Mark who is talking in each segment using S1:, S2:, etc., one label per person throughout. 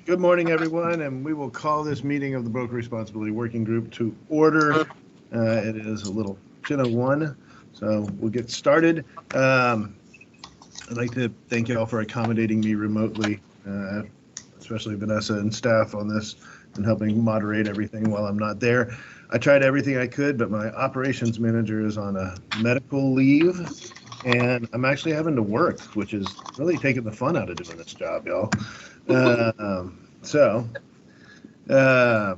S1: Good morning, everyone, and we will call this meeting of the Broker Responsibility Working Group to order. It is a little 10:01, so we'll get started. I'd like to thank you all for accommodating me remotely, especially Vanessa and staff on this and helping moderate everything while I'm not there. I tried everything I could, but my operations manager is on a medical leave, and I'm actually having to work, which is really taking the fun out of doing this job, y'all. So I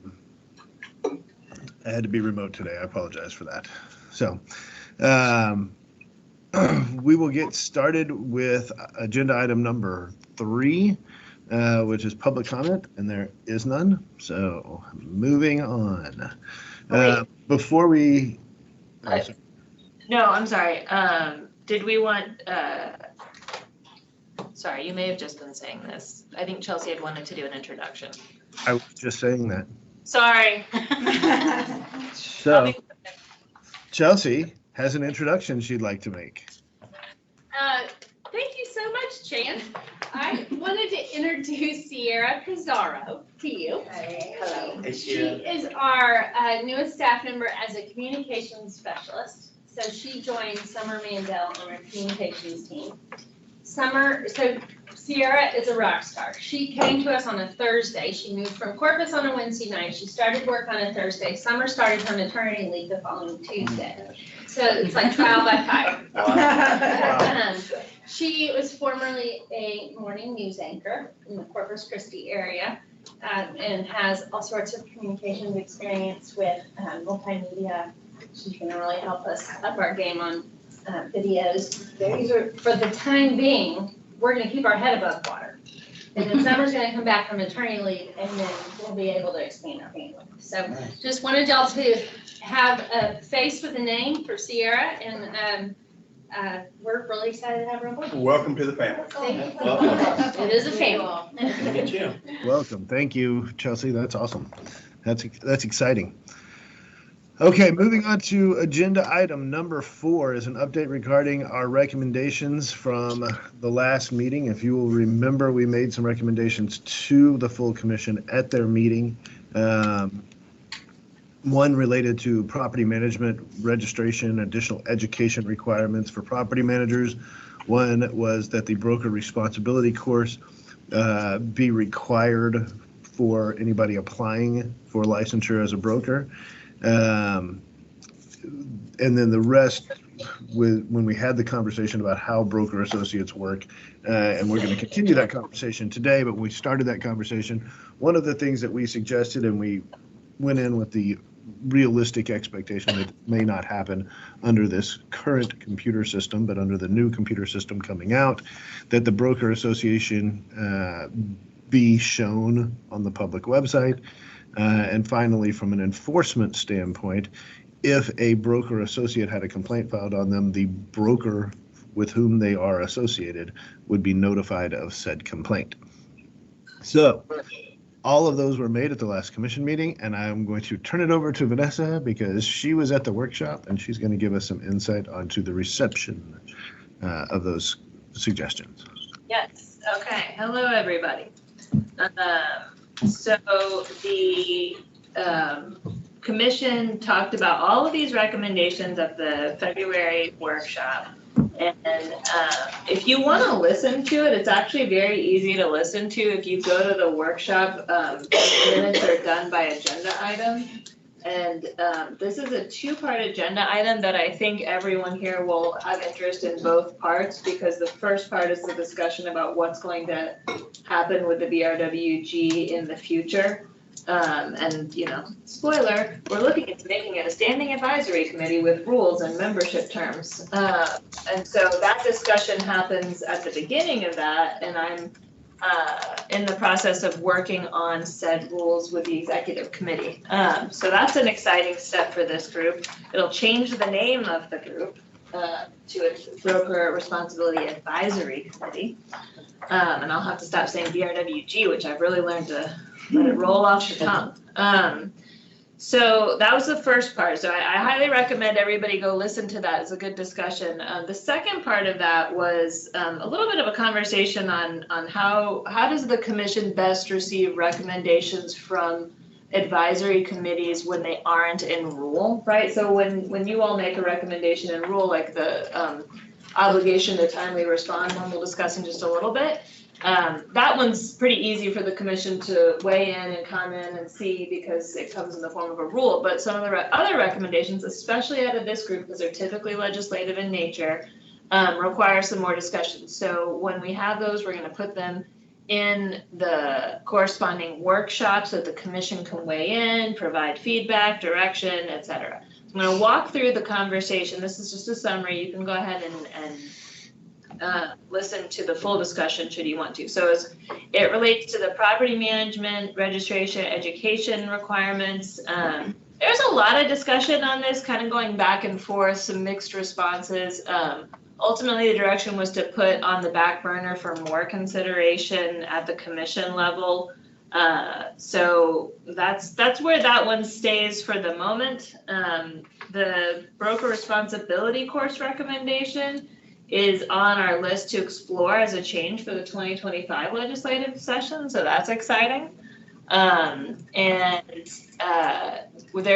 S1: had to be remote today. I apologize for that. So we will get started with agenda item number 3, which is public comment, and there is none. So moving on. Before we...
S2: No, I'm sorry. Did we want... Sorry, you may have just been saying this. I think Chelsea had wanted to do an introduction.
S1: I was just saying that.
S2: Sorry.
S1: So, Chelsea has an introduction she'd like to make.
S3: Thank you so much, Chan. I wanted to introduce Sierra Pizarro to you.
S4: Hey.
S3: Hello.
S4: Hey,
S3: She
S4: Sierra.
S3: is our newest staff member as a communications specialist. So she joined Summer Mandel on our communications team. So Sierra is a rock star. She came to us on a Thursday. She moved from Corpus on a Wednesday night. She started work on a Thursday. Summer started her maternity leave the following Tuesday. So it's like trial by fire.
S4: Wow.
S3: She was formerly a morning news anchor in the Corpus Christi area and has all sorts of communications experience with multimedia. She's going to really help us up our game on videos. These are, for the time being, we're going to keep our head above water. And then Summer's going to come back from maternity leave, and then we'll be able to expand our bandwidth. So just wanted y'all to have a face with a name for Sierra, and we're really excited to have her on board.
S4: Welcome to the family.
S3: Welcome. It is a family.
S4: Get you.
S1: Welcome. Thank you, Chelsea. That's awesome. That's exciting. Okay, moving on to agenda item number 4 is an update regarding our recommendations from the last meeting. If you will remember, we made some recommendations to the full commission at their meeting. One related to property management registration, additional education requirements for property managers. One was that the broker responsibility course be required for anybody applying for licensure as a broker. And then the rest, when we had the conversation about how broker associates work, and we're going to continue that conversation today, but when we started that conversation, one of the things that we suggested, and we went in with the realistic expectation that it may not happen under this current computer system, but under the new computer system coming out, that the broker association be shown on the public website. And finally, from an enforcement standpoint, if a broker associate had a complaint filed on them, the broker with whom they are associated would be notified of said complaint. So all of those were made at the last commission meeting, and I'm going to turn it over to Vanessa because she was at the workshop and she's going to give us some insight onto the reception of those suggestions.
S2: Yes. Okay. Hello, everybody. So the commission talked about all of these recommendations at the February workshop. And if you want to listen to it, it's actually very easy to listen to. If you go to the workshop, minutes are done by agenda item. And this is a 2-part agenda item that I think everyone here will have interest in both parts, because the first part is the discussion about what's going to happen with the BRWG in the future. And, you know, spoiler, we're looking at making it a standing advisory committee with rules and membership terms. And so that discussion happens at the beginning of that, and I'm in the process of working on said rules with the executive committee. So that's an exciting step for this group. It'll change the name of the group to a Broker Responsibility Advisory Committee. And I'll have to stop saying BRWG, which I've really learned to let it roll off the tongue. So that was the first part. So I highly recommend everybody go listen to that. It's a good discussion. The second part of that was a little bit of a conversation on how does the commission best receive recommendations from advisory committees when they aren't in rule, right? So when you all make a recommendation in rule, like the obligation to timely respond, one we'll discuss in just a little bit. That one's pretty easy for the commission to weigh in and comment and see because it comes in the form of a rule. But some of the other recommendations, especially out of this group, because they're typically legislative in nature, require some more discussion. So when we have those, we're going to put them in the corresponding workshops so that the commission can weigh in, provide feedback, direction, etc. I'm going to walk through the conversation. This is just a summary. You can go ahead and listen to the full discussion should you want to. So it relates to the property management, registration, education requirements. There's a lot of discussion on this, kind of going back and forth, some mixed responses. Ultimately, the direction was to put on the back burner for more consideration at the commission level. So that's where that one stays for the moment. The broker responsibility course recommendation is on our list to explore as a change for the 2025 legislative session, so that's exciting. They're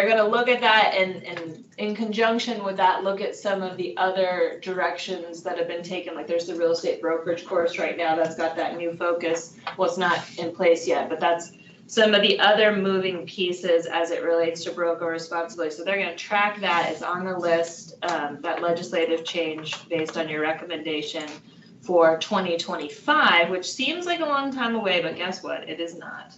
S2: going to look at that and in conjunction with that, look at some of the other directions that have been taken. Like there's the real estate brokerage course right now that's got that new focus. Well, it's not in place yet, but that's some of the other moving pieces as it relates to broker responsibility. So they're going to track that. It's on the list, that legislative change based on your recommendation for 2025, which seems like a long time away, but guess what? It is not.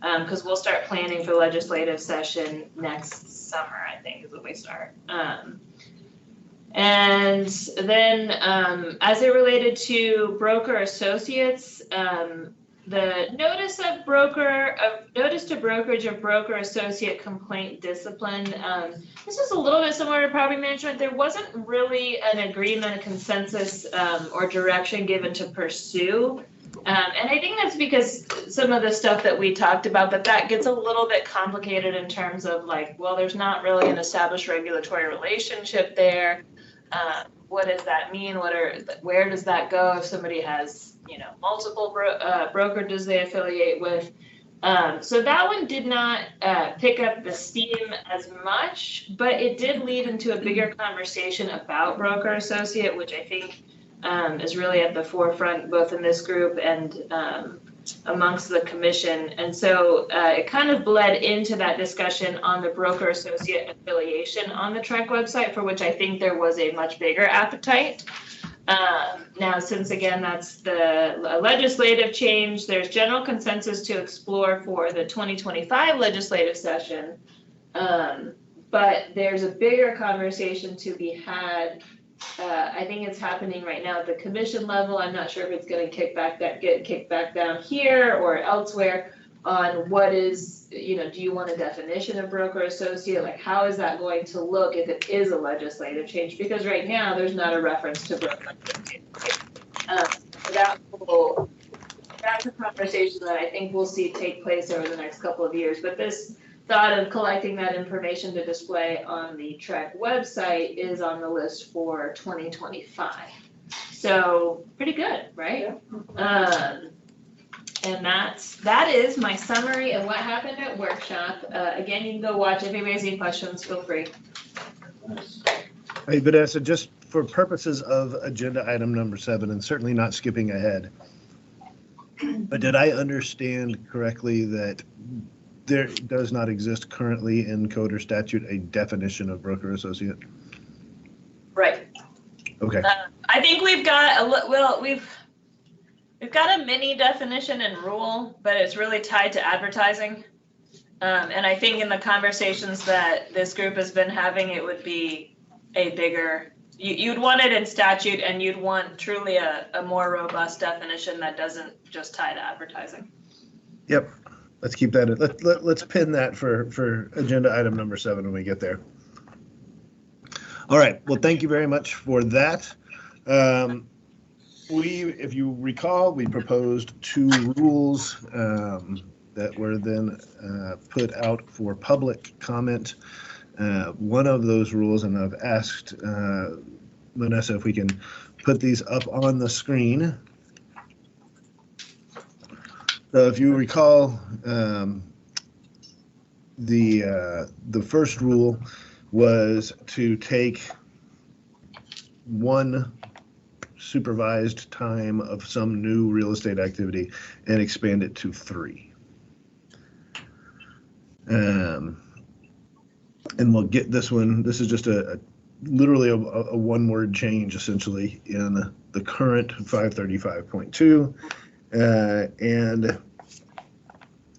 S2: Because we'll start planning for legislative session next summer, I think, is when we start. And then as it related to broker associates, the notice to brokerage of broker associate complaint discipline. This is a little bit similar to property management. There wasn't really an agreement, a consensus, or direction given to pursue. And I think that's because some of the stuff that we talked about, but that gets a little bit complicated in terms of like, well, there's not really an established regulatory relationship there. What does that mean? Where does that go if somebody has, multiple brokerages they affiliate with? So that one did not pick up the steam as much, but it did lead into a bigger conversation about broker associate, which I think is really at the forefront, both in this group and amongst the commission. And so it kind of bled into that discussion on the broker associate affiliation on the TREC website, for which I think there was a much bigger appetite. Now, since again, that's the legislative change, there's general consensus to explore for the 2025 legislative session. But there's a bigger conversation to be had. I think it's happening right now at the commission level. I'm not sure if it's going to get kicked back down here or elsewhere on what is, do you want a definition of broker associate? Like, how is that going to look if it is a legislative change? Because right now there's not a reference to broker associate. That's a conversation that I think we'll see take place over the next couple of years. But this thought of collecting that information to display on the TREC website is on the list for 2025. So pretty good, right? Yeah. And that is my summary of what happened at workshop. Again, you can go watch. If anybody has any questions, feel free.
S1: Hey, Vanessa, just for purposes of agenda item number 7, and certainly not skipping ahead, but did I understand correctly that there does not exist currently in code or statute a definition of broker associate?
S2: Right.
S1: Okay.
S2: I think we've got we've got a mini definition and rule, but it's really tied to advertising. And I think in the conversations that this group has been having, it would be a bigger, you'd want it in statute, and you'd want truly a more robust definition that doesn't just tie to advertising. Yep.
S1: Let's keep that. Let's pin that for agenda item number 7 when we get there. All right. Well, thank you very much for that. If you recall, we proposed 2 rules that were then put out for public comment. One of those rules, and I've asked Vanessa if we can put these up on the screen. So if you recall, the first rule was to take one supervised time of some new real estate activity and expand it to 3. And we'll get this one. This is just literally a one-word change essentially in the current 535.2. And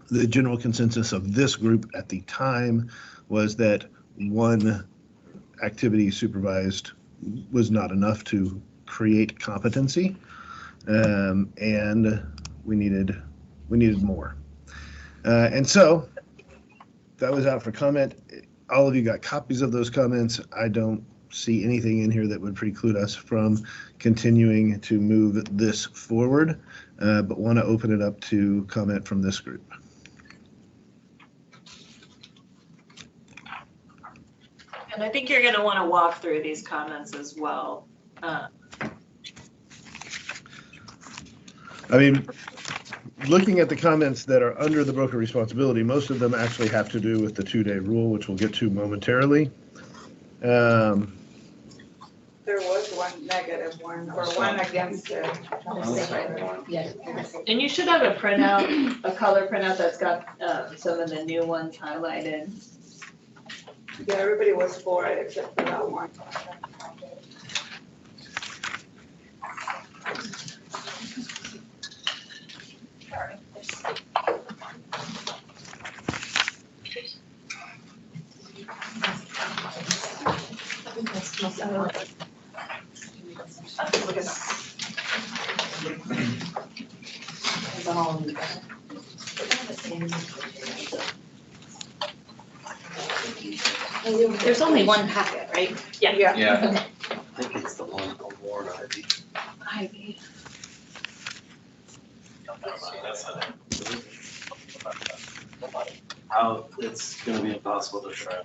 S1: the general consensus of this group at the time was that one activity supervised was not enough to create competency, and we needed more. And so that was out for comment. All of you got copies of those comments. I don't see anything in here that would preclude us from continuing to move this forward, but want to open it up to comment from this group.
S2: And I think you're going to want to walk through these comments as well.
S1: I mean, looking at the comments that are under the broker responsibility, most of them actually have to do with the 2-day rule, which we'll get to momentarily.
S5: There was one negative one, or one against it.
S2: And you should have a printout, a color printout that's got some of the new ones highlighted.
S5: Yeah, everybody was for it except for that one.
S3: There's only one packet, right?
S5: Yeah.
S4: Yeah. I think it's the one on Warren Ivy.
S3: Ivy.
S4: How it's gonna be impossible to track.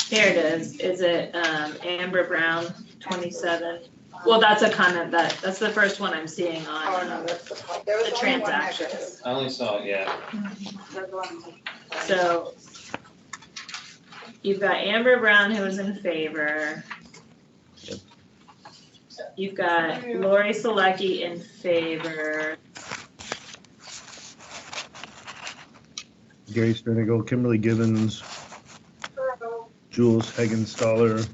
S2: There it is. Is it Amber Brown 27? Well, that's a comment that's the first one I'm seeing
S5: Oh,
S2: on
S5: no, that's the part. There was
S2: the
S5: only one
S2: transactions.
S5: negative.
S4: I only saw, yeah.
S5: There's one.
S2: So you've got Amber Brown who is in favor. You've got Lori Selecki in favor.
S1: Gary Sternigal, Kimberly Gibbons, Jules Hagenstaller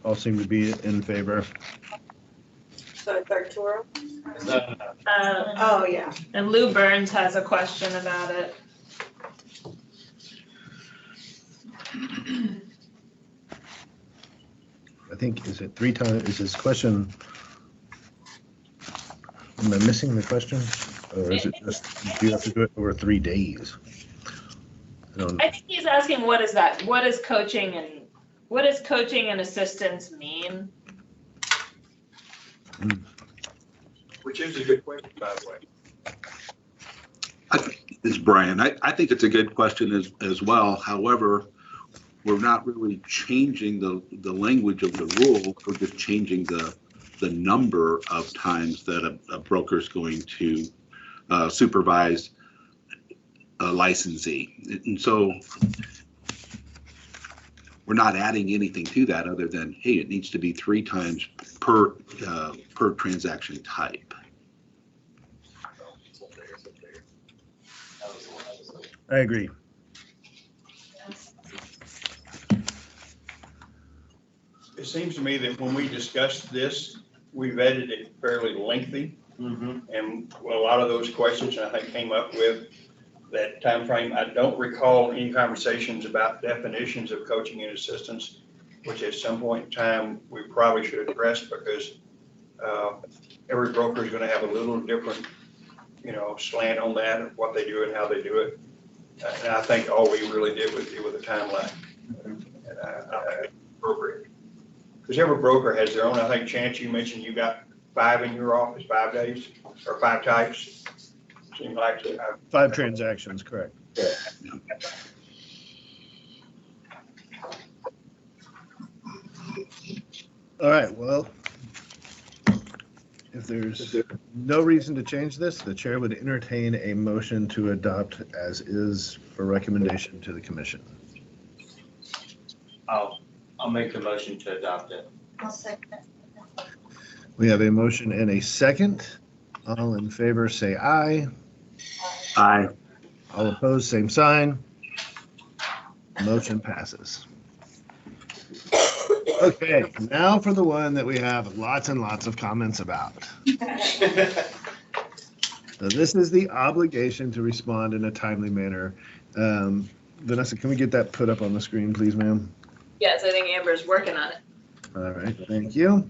S1: all seem to be in favor.
S5: The third tour.
S2: Uh,
S5: Oh, yeah.
S2: And Lou Burns has a question about it.
S1: I think, is it 3 times, is his question, am I missing the question? Or is it just, do you have to do it over 3 days? I don't know.
S2: I think he's asking what is coaching and assistance mean?
S6: Which is a good question, by the way.
S7: This is Brian. I think it's a good question as well. However, we're not really changing the language of the rule. We're just changing the number of times that a broker is going to supervise a licensee. And so we're not adding anything to that other than, hey, it needs to be 3 times per transaction type.
S1: I agree.
S6: It seems to me that when we discussed this, we vetted it fairly lengthy. And a lot of those questions I think came up with that time frame. I don't recall any conversations about definitions of coaching and assistance, which at some point in time, we probably should address because every broker is going to have a little different, slant on that of what they do and how they do it. And I think all we really did was deal with the timeline. And I think it's appropriate. because every broker has their own, I think Chance, you mentioned you got 5 in your office, 5 days, or 5 types. Seems like it.
S1: 5 transactions, correct. All right, well, if there's no reason to change this, the chair would entertain a motion to adopt as is for recommendation to the commission.
S8: I'll make the motion to adopt it.
S3: I'll second.
S1: We have a motion and a second. All in favor, say aye.
S7: Aye.
S1: All opposed, same sign. Motion passes. Okay, now for the one that we have lots and lots of comments about. So this is the obligation to respond in a timely manner. Vanessa, can we get that put up on the screen, please, ma'am?
S2: Yes, I think Amber's working on it.
S1: All right, thank you.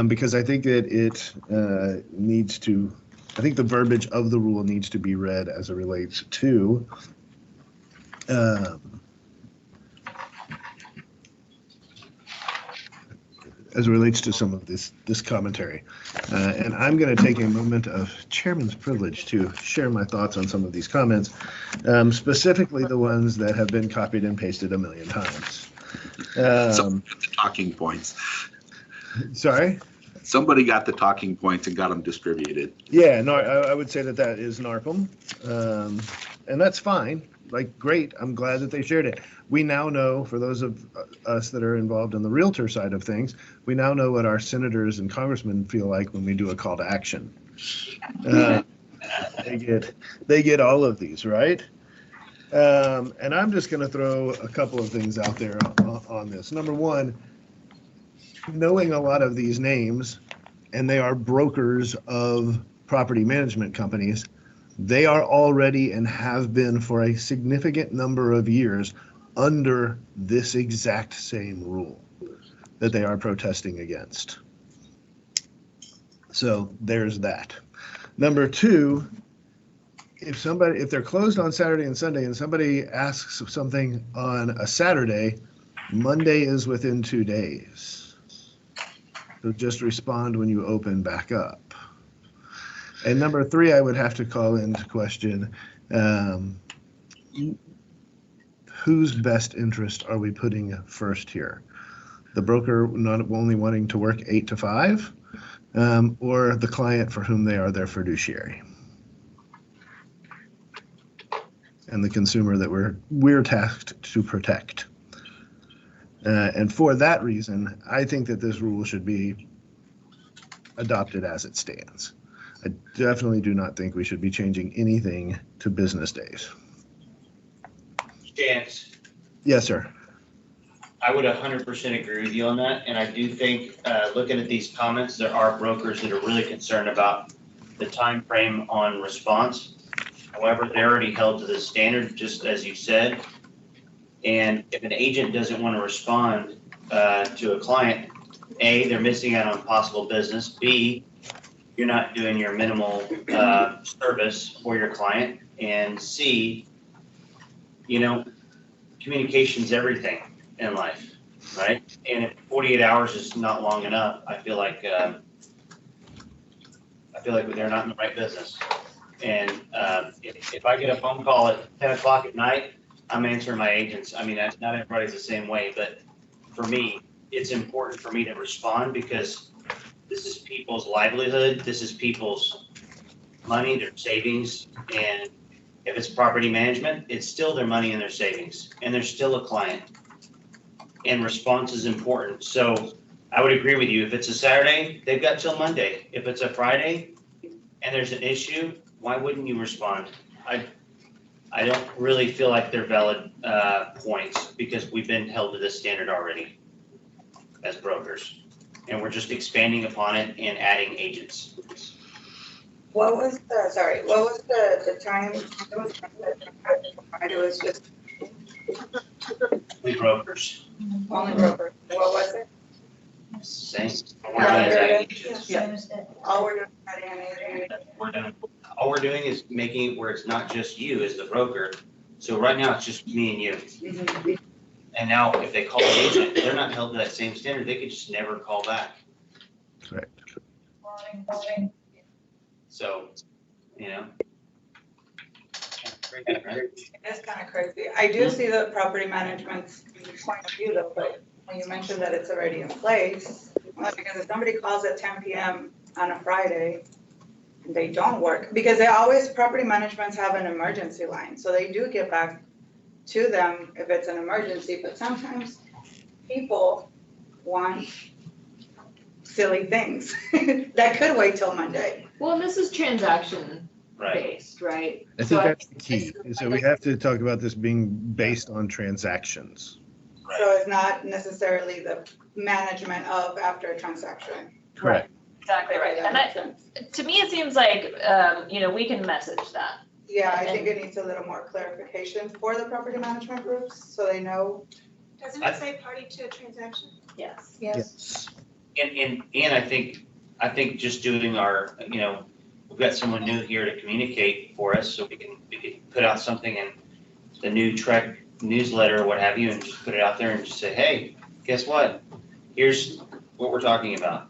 S1: Because I think that it needs to, I think the verbiage of the rule needs to be read as it relates to some of this commentary. And I'm going to take a moment of chairman's privilege to share my thoughts on some of these comments, specifically the ones that have been copied and pasted a million times.
S7: Somebody got the talking points.
S1: Sorry?
S7: Somebody got the talking points and got them distributed.
S1: Yeah, no, I would say that is NARPM. And that's fine. Like, great. I'm glad that they shared it. We now know, for those of us that are involved in the realtor side of things, we now know what our senators and congressmen feel like when we do a call to action. They get all of these, right? And I'm just going to throw a couple of things out there on this. Number one, knowing a lot of these names, and they are brokers of property management companies, they are already and have been for a significant number of years under this exact same rule that they are protesting against. So there's that. Number two, if they're closed on Saturday and Sunday and somebody asks something on a Saturday, Monday is within 2 days. So just respond when you open back up. And number three, I would have to call into question, whose best interest are we putting first here? The broker not only wanting to work 8 to 5, or the client for whom they are their fiduciary? And the consumer that we're tasked to protect. And for that reason, I think that this rule should be adopted as it stands. I definitely do not think we should be changing anything to business days.
S8: Chance,
S1: Yes, sir.
S8: I would 100% agree with you on that, and I do think, looking at these comments, there are brokers that are really concerned about the time frame on response. However, they're already held to the standard, just as you said. And if an agent doesn't want to respond to a client, A, they're missing out on possible business. B, you're not doing your minimal service for your client. And C, communication's everything in life, right? And if 48 hours is not long enough, I feel like they're not in the right business. And if I get a phone call at 10 o'clock at night, I'm answering my agents. I mean, not everybody's the same way, but for me, it's important for me to respond because this is people's livelihood. This is people's money, their savings. And if it's property management, it's still their money and their savings, and they're still a client. And response is important. So I would agree with you. If it's a Saturday, they've got till Monday. If it's a Friday and there's an issue, why wouldn't you respond? I don't really feel like they're valid points because we've been held to this standard already as brokers. And we're just expanding upon it and adding agents.
S5: What was the time? It was just
S8: We brokers.
S5: only broker. What was it?
S8: Same. We're doing is adding agents.
S5: Yeah. All we're doing is adding
S8: All we're doing is making it where it's not just you as the broker. So right now it's just me and you. And now if they call the agent, they're not held to that same standard. They could just never call back.
S1: Correct.
S8: So, you know.
S5: It's kind of crazy. I do see the property management's point of view though, but when you mentioned that it's already in place, well, because if somebody calls at 10 PM on a Friday, they don't work, because they always, property managements have an emergency line, so they do get back to them if it's an emergency, but sometimes people want silly things that could wait till Monday.
S2: Well, and this is transaction
S8: Right.
S2: based, right?
S1: I think that's the key. So we have to talk about this being based on transactions.
S5: So it's not necessarily the management of after a transaction.
S1: Correct.
S2: Exactly right.
S5: Okay, that
S2: And
S5: makes
S2: that,
S5: sense.
S2: to me, it seems like, we can message that.
S5: Yeah, I think it needs a little more clarification for the property management groups, so they know.
S9: Doesn't it say party to a transaction?
S2: Yes.
S1: Yes.
S8: And I think just doing our, we've got someone new here to communicate for us, so we can put out something in the new Trek newsletter or what have you, and just put it out there and just say, hey, guess what? Here's what we're talking about,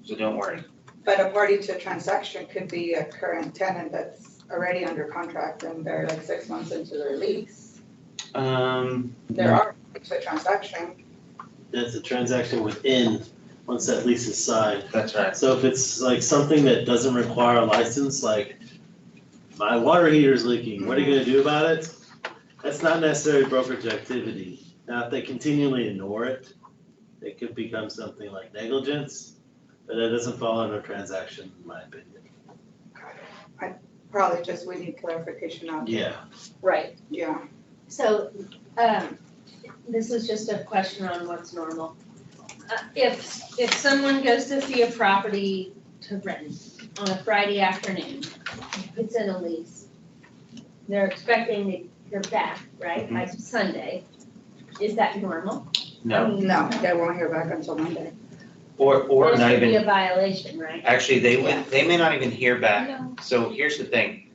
S8: so don't worry.
S5: But a party to a transaction could be a current tenant that's already under contract and they're like 6 months into their lease. There are parties to a transaction.
S4: That's a transaction within, once that lease is signed.
S8: That's right.
S4: So if it's like something that doesn't require a license, like my water heater's leaking, what are you gonna do about it? That's not necessarily brokerage activity. Now, if they continually ignore it, it could become something like negligence, but that doesn't fall under transaction, in my opinion.
S5: Probably just, we need clarification on.
S4: Yeah.
S2: Right.
S5: Yeah.
S3: So, this is just a question on what's normal. If someone goes to see a property to rent on a Friday afternoon, it's in a lease, they're expecting to hear back, right, by Sunday, is that normal?
S8: No,
S5: No, they won't hear back until Monday.
S8: or
S3: There
S8: not
S3: should be
S8: even,
S3: a violation, right?
S8: actually, they may not even hear back. So here's the thing,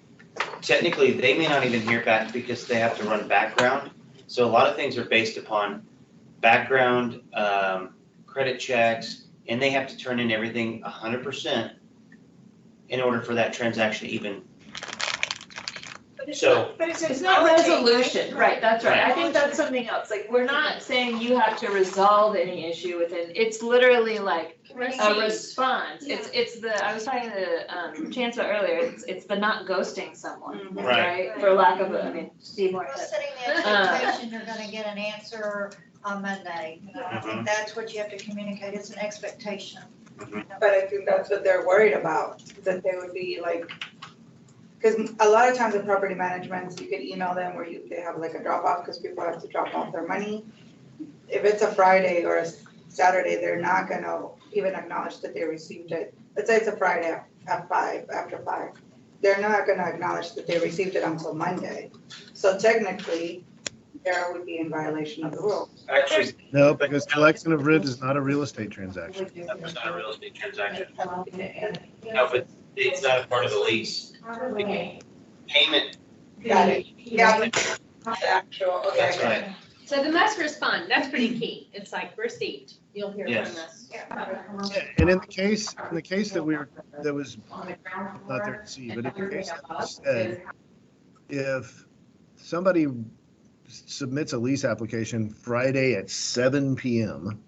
S8: technically, they may not even hear back because they have to run background. So a lot of things are based upon background, credit checks, and they have to turn in everything 100% in order for that transaction to even, so.
S9: But it's
S2: It's not resolution, right, that's right. I think that's something else. Like, we're not saying you have to resolve any issue within, it's literally like a response. It's the, I was talking to Chancellor earlier, it's the not ghosting someone,
S5: Mhm.
S8: Right.
S2: right? For lack of Steve Moore
S10: We're
S2: said.
S10: setting the expectation you're gonna get an answer on Monday. I
S8: Mhm.
S10: think that's what you have to communicate, it's an expectation.
S5: But I think that's what they're worried about, that they would be like, because a lot of times in property management, you could email them where they have like a drop off, because people have to drop off their money. If it's a Friday or a Saturday, they're not gonna even acknowledge that they received it. Let's say it's a Friday at 5, after 5. They're not gonna acknowledge that they received it until Monday. So technically, they would be in violation of the rule.
S8: Actually,
S1: No, because collection of rent is not a real estate transaction.
S8: that's not a real estate transaction. No, but it's not a part of the lease. Payment,
S5: Got it. Yeah, but not the actual, okay.
S8: that's right.
S3: So the must respond, that's pretty key. It's like received, you'll hear
S8: Yes.
S3: from us.
S1: Yeah, and in the case that that was not there to see, but in the case that was said, if somebody submits a lease application Friday at 7 PM,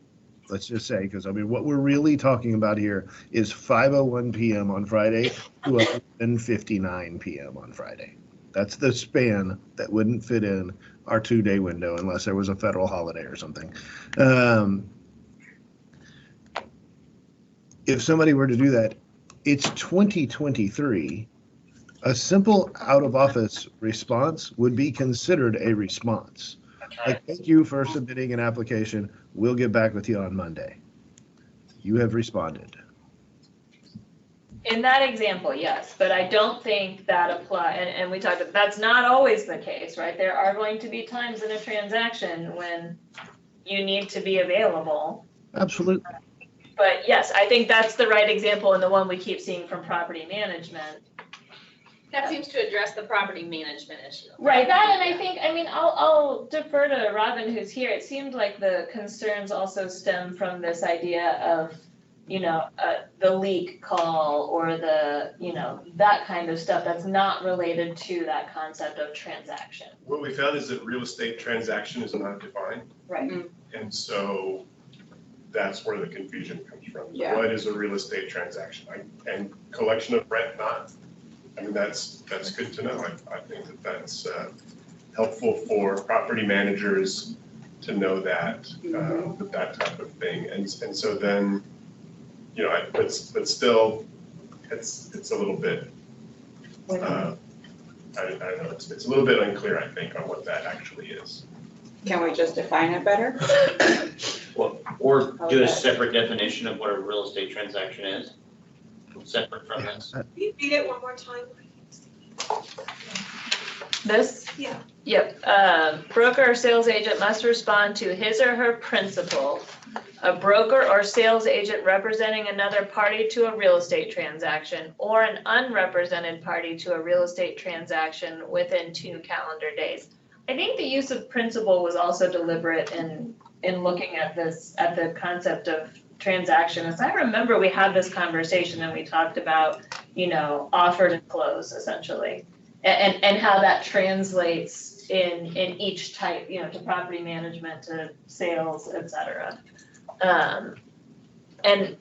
S1: let's just say, because what we're really talking about here is 5:01 PM on Friday to 11:59 PM on Friday. That's the span that wouldn't fit in our 2-day window unless there was a federal holiday or something. If somebody were to do that, it's 2023. A simple out-of-office response would be considered a response. Like, thank you for submitting an application. We'll get back with you on Monday. You have responded.
S2: In that example, yes, but I don't think that apply, and we talked, that's not always the case, right? There are going to be times in a transaction when you need to be available.
S1: Absolutely.
S2: But yes, I think that's the right example and the one we keep seeing from property management.
S3: That seems to address the property management issue.
S2: Right, that, and I think, I mean, I'll defer to Robin who's here. It seemed like the concerns also stem from this idea of, the leak call or the, that kind of stuff that's not related to that concept of transaction.
S11: What we found is that real estate transaction is not defined.
S2: Right.
S11: And so that's where the confusion comes from.
S5: Yeah.
S11: What is a real estate transaction? And collection of rent not? I mean, that's good to know. I think that's helpful for property managers to know that, that type of thing. And so then, but still, it's a little bit, I don't know, it's a little bit unclear, I think, on what that actually is.
S5: Can we just define it better?
S8: Well, or do a separate definition of what a real estate transaction is, separate from this.
S9: Can you read it one more time?
S2: This?
S9: Yeah.
S2: Yep, broker or sales agent must respond to his or her principal, a broker or sales agent representing another party to a real estate transaction, or an unrepresented party to a real estate transaction within 2 calendar days. I think the use of principal was also deliberate in looking at this, at the concept of transaction. As I remember, we had this conversation and we talked about, offered and close essentially, and how that translates in each type, to property management, to sales, et cetera. And,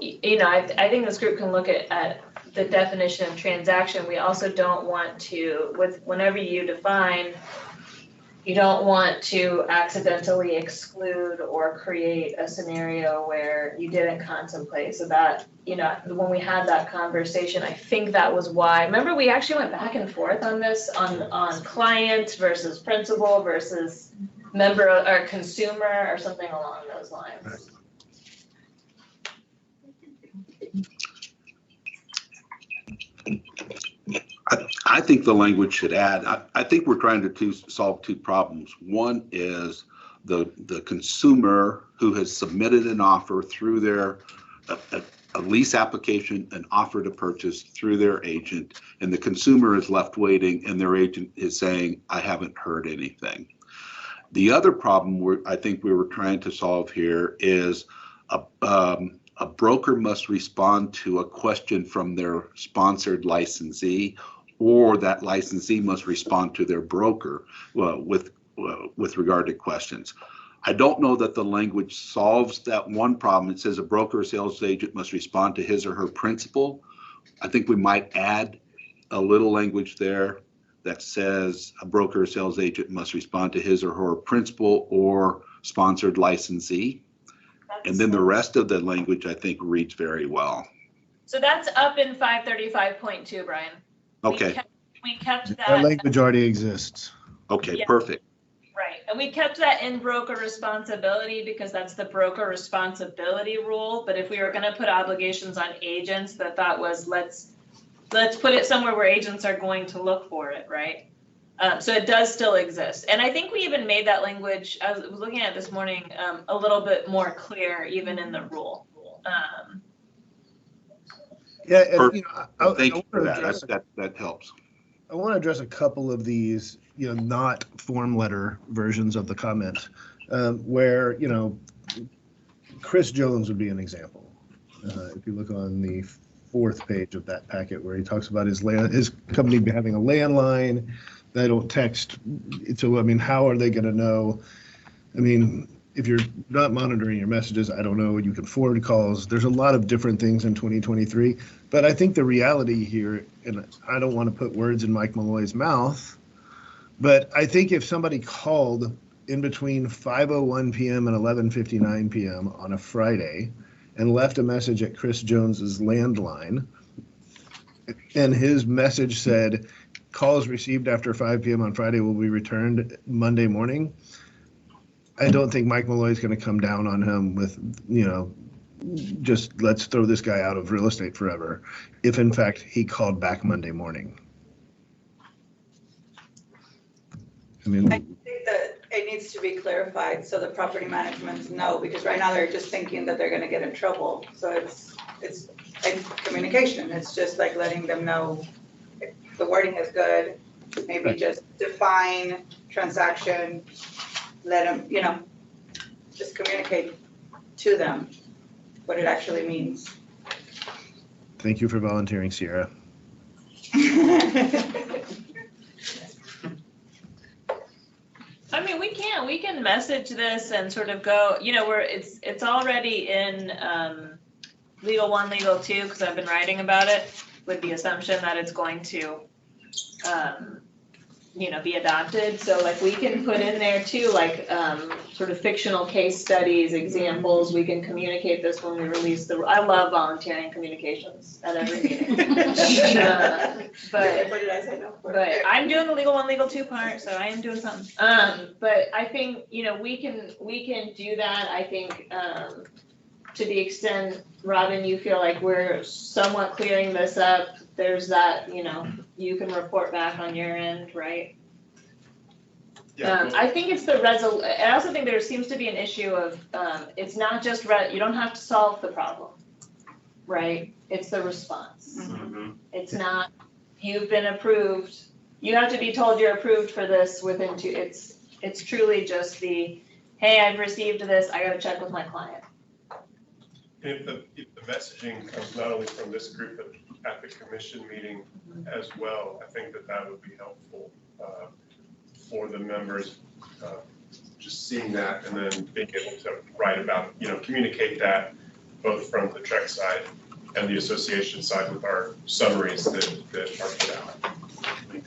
S2: I think this group can look at the definition of transaction. We also don't want to, whenever you define, you don't want to accidentally exclude or create a scenario where you didn't contemplate. So that, when we had that conversation, I think that was why. Remember, we actually went back and forth on this, on client versus principal versus member or consumer or something along those lines.
S1: Right.
S7: I think the language should add, I think we're trying to solve 2 problems. One is the consumer who has submitted an offer through their, a lease application, an offer to purchase through their agent, and the consumer is left waiting and their agent is saying, I haven't heard anything. The other problem I think we were trying to solve here is a broker must respond to a question from their sponsored licensee, or that licensee must respond to their broker with regard to questions. I don't know that the language solves that one problem. It says a broker or sales agent must respond to his or her principal. I think we might add a little language there that says a broker or sales agent must respond to his or her principal or sponsored licensee. And then the rest of the language, I think, reads very well.
S2: So that's up in 535.2, Brian.
S7: Okay.
S2: We kept that.
S1: That language already exists.
S7: Okay,
S2: Yeah.
S7: perfect.
S2: Right, and we kept that in broker responsibility because that's the broker responsibility rule. But if we were gonna put obligations on agents, the thought was let's put it somewhere where agents are going to look for it, right? So it does still exist. And I think we even made that language, I was looking at it this morning, a little bit more clear even in the rule.
S1: Yeah, and,
S7: Thank you for
S1: wanna address-
S7: that helps.
S1: I want to address a couple of these, not form letter versions of the comments, where, Chris Jones would be an example. If you look on the 4th page of that packet where he talks about his company having a landline, they don't text. So, how are they going to know? If you're not monitoring your messages, I don't know, you can forward calls. There's a lot of different things in 2023. But I think the reality here, and I don't want to put words in Mike Malloy's mouth, but I think if somebody called in between 5:01 p.m. and 11:59 p.m. on a Friday and left a message at Chris Jones's landline, and his message said, calls received after 5 p.m. on Friday will be returned Monday morning, I don't think Mike Malloy is going to come down on him with, just let's throw this guy out of real estate forever, if in fact he called back Monday morning.
S5: I think that it needs to be clarified so the property managements know, because right now they're just thinking that they're gonna get in trouble. So it's like communication. It's just like letting them know the wording is good, maybe
S1: Right.
S5: just define transaction, let them, just communicate to them what it actually means.
S1: Thank you for volunteering, Sierra.
S2: I mean, we can message this and sort of go, it's already in, Legal 1, Legal 2, because I've been writing about it with the assumption that it's going to, be adopted. So like we can put in there too, like, sort of fictional case studies, examples. We can communicate this when we release I love volunteering communications at every meeting. But
S5: What did I say? No.
S2: But I'm doing the Legal 1, Legal 2 part, so I am doing something. But I think, we can do that. I think, to the extent, Robin, you feel like we're somewhat clearing this up, there's that, you can report back on your end, right?
S11: Yeah,
S2: I think it's I also think there seems to be an issue of, it's not just, you don't have to solve the problem, right? It's the response.
S8: Mhm.
S2: It's not, you've been approved, you have to be told you're approved for this within it's truly just the, hey, I've received this, I gotta check with my client.
S11: if the messaging comes not only from this group, but at the commission meeting as well, I think that would be helpful for the members, just seeing that and then being able to write about, communicate that both from the Trek side and the association side with our summaries that are put out.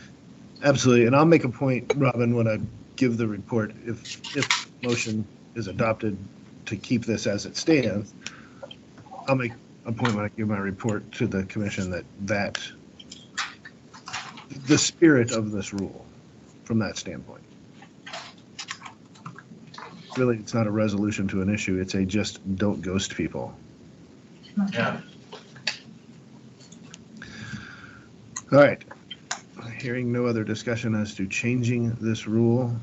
S1: Absolutely, and I'll make a point, Robin, when I give the report, if motion is adopted to keep this as it stands, I'll make a point when I give my report to the commission that the spirit of this rule from that standpoint. Really, it's not a resolution to an issue, it's a just don't ghost people.
S8: Yeah.
S1: All right, hearing no other discussion as to changing this rule,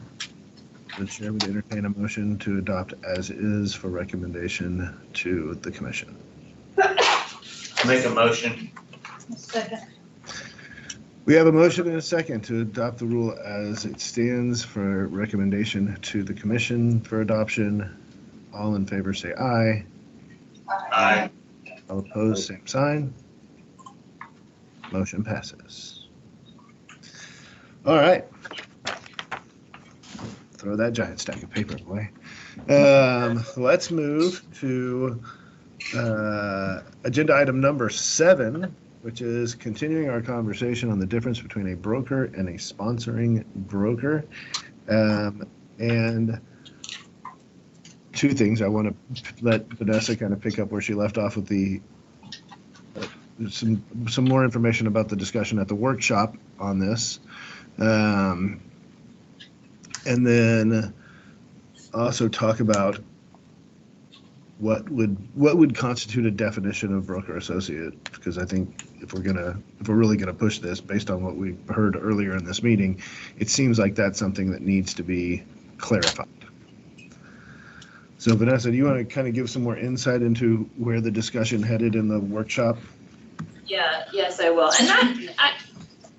S1: the chair would entertain a motion to adopt as is for recommendation to the commission.
S8: Make a motion.
S10: Second.
S1: We have a motion and a second to adopt the rule as it stands for recommendation to the commission for adoption. All in favor say aye.
S8: Aye.
S1: All opposed, same sign. Motion passes. All right. Throw that giant stack of paper away. Let's move to agenda item number 7, which is continuing our conversation on the difference between a broker and a sponsoring broker. And two things. I want to let Vanessa kind of pick up where she left off with the some more information about the discussion at the workshop on this. And then also talk about what would constitute a definition of broker associate, because I think if we're really gonna push this based on what we heard earlier in this meeting, it seems like that's something that needs to be clarified. So Vanessa, do you want to kind of give some more insight into where the discussion headed in the workshop?
S2: Yeah, yes, I will. And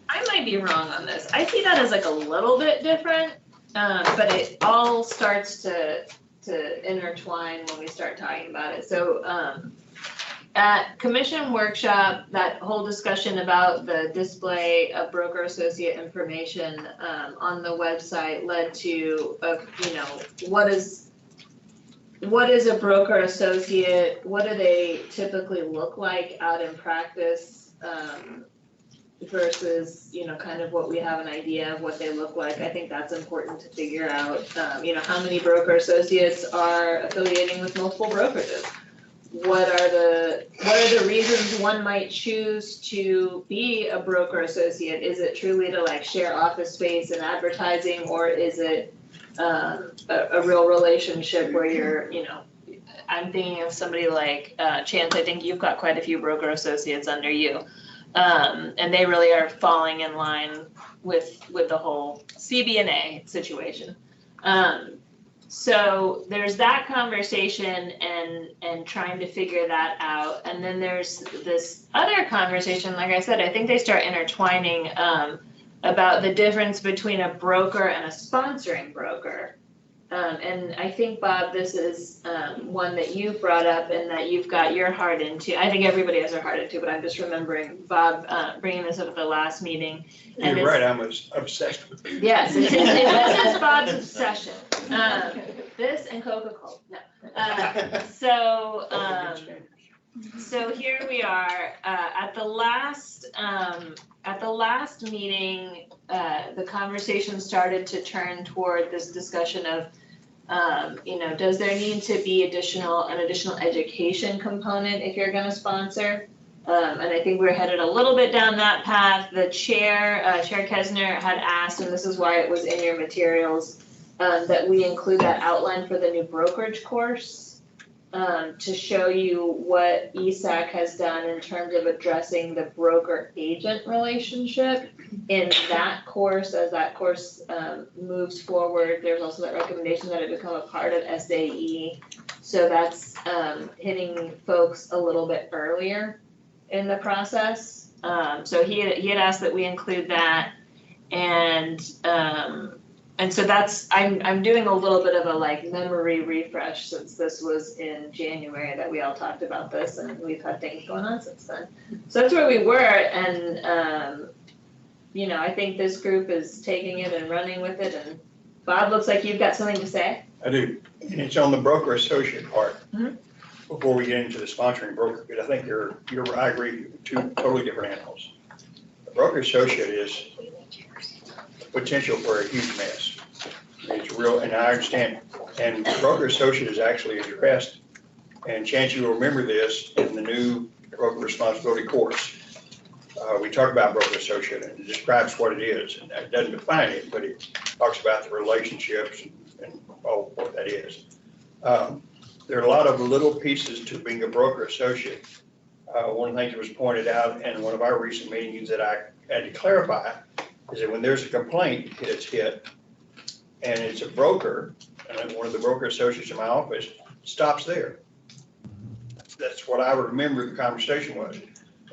S2: I might be wrong on this. I see that as like a little bit different, but it all starts to intertwine when we start talking about it. So at commission workshop, that whole discussion about the display of broker associate information on the website led to what is a broker associate? What do they typically look like out in practice versus, kind of what we have an idea of what they look like? I think that's important to figure out. How many broker associates are affiliating with multiple brokerages? What are the reasons one might choose to be a broker associate? Is it truly to like share office space and advertising, or is it a real relationship where you're, I'm thinking of somebody like Chance. I think you've got quite a few broker associates under you, and they really are falling in line with the whole CB&A situation. So there's that conversation and trying to figure that out. And then there's this other conversation, like I said, I think they start intertwining about the difference between a broker and a sponsoring broker. And I think, Bob, this is one that you brought up and that you've got your heart into. I think everybody has their heart into, but I'm just remembering Bob bringing this up at the last meeting. And
S6: You're right, I'm obsessed with it.
S2: yes, this is Bob's obsession. This and Coca-Cola, no. So here we are, at the last meeting, the conversation started to turn toward this discussion of, does there need to be an additional education component if you're gonna sponsor? And I think we're headed a little bit down that path. The Chair Kesner had asked, and this is why it was in your materials, that we include that outline for the new brokerage course. To show you what ESAC has done in terms of addressing the broker-agent relationship in that course. As that course moves forward, there's also that recommendation that it become a part of SAE. So that's hitting folks a little bit earlier in the process. So he had asked that we include that, and so that's, I'm doing a little bit of a like memory refresh since this was in January that we all talked about this, and we've had things going on since then. So that's where we were, and I think this group is taking it and running with it, and Bob, looks like you've got something to say.
S6: I do, and it's on the broker associate part.
S2: Mhm.
S6: Before we get into the sponsoring broker, because I think I agree, two totally different animals. The broker associate is potential for a huge mess. It's real, and I understand, and broker associate is actually addressed, and Chance, you will remember this in the new broker responsibility course. We talk about broker associate, and it describes what it is, and it doesn't define it, but it talks about the relationships and all what that is. There are a lot of little pieces to being a broker associate. One of the things that was pointed out in one of our recent meetings that I had to clarify is that when there's a complaint that's hit and it's a broker, and one of the broker associates in my office stops there. That's what I remember the conversation was.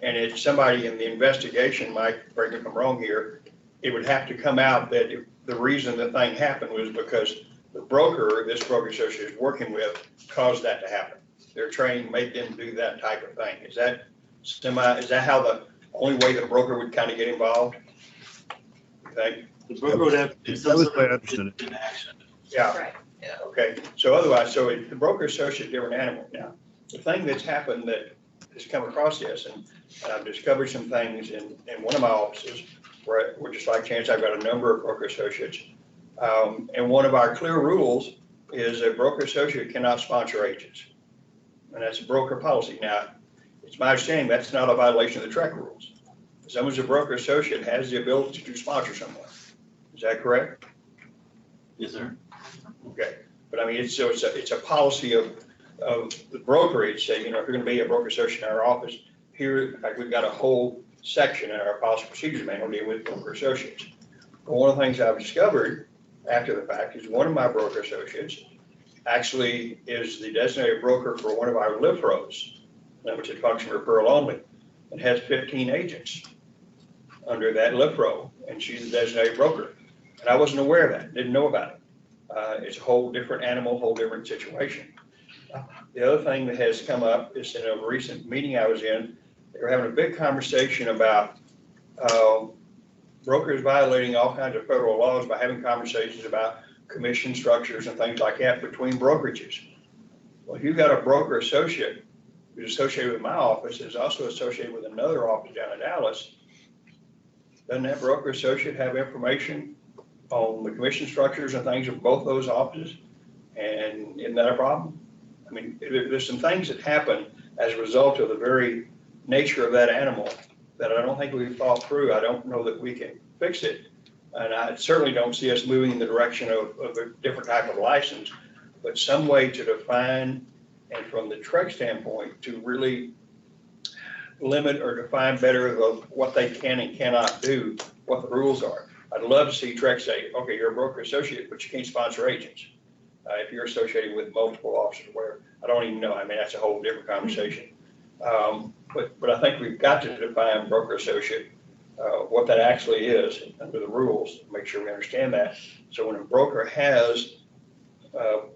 S6: And if somebody in the investigation, Mike, correct me if I'm wrong here, it would have to come out that the reason the thing happened was because the broker, this broker associate is working with, caused that to happen. Their training made them do that type of thing. Is that how the only way the broker would kind of get involved? You think?
S4: The broker would have to do some
S1: That was
S4: sort
S1: my
S4: of
S1: understanding.
S4: action.
S6: Yeah.
S2: Right.
S6: Okay, so otherwise, the broker associate, different animal. Now, the thing that's happened that has come across this, and I've discovered some things in one of my offices where we're just like Chance, I've got a number of broker associates. And one of our clear rules is a broker associate cannot sponsor agents. And that's a broker policy. Now, it's my understanding that's not a violation of the TREC rules. Someone's a broker associate has the ability to sponsor someone. Is that correct?
S4: Yes, sir.
S6: Okay, but I mean, it's a policy of the brokerage, say, if you're gonna be a broker associate in our office, here, in fact, we've got a whole section in our policy procedures manual dealing with broker associates. But one of the things I've discovered after the fact is one of my broker associates actually is the designated broker for one of our LIFROs, limited function referral only, and has 15 agents under that LIFRO, and she's the designated broker. And I wasn't aware of that, didn't know about it. It's a whole different animal, whole different situation. The other thing that has come up is in a recent meeting I was in, they were having a big conversation about brokers violating all kinds of federal laws by having conversations about commission structures and things like that between brokerages. Well, if you've got a broker associate who's associated with my office, is also associated with another office down in Dallas, doesn't that broker associate have information on the commission structures and things of both those offices? And isn't that a problem? I mean, there's some things that happen as a result of the very nature of that animal that I don't think we've thought through. I don't know that we can fix it. And I certainly don't see us moving in the direction of a different type of license, but some way to define, and from the TREC standpoint, to really limit or define better of what they can and cannot do, what the rules are. I'd love to see TREC say, okay, you're a broker associate, but you can't sponsor agents. if you're associated with multiple officers, where, I don't even know, I mean, that's a whole different conversation. But I think we've got to define broker associate, what that actually is under the rules, make sure we understand that. So when a broker has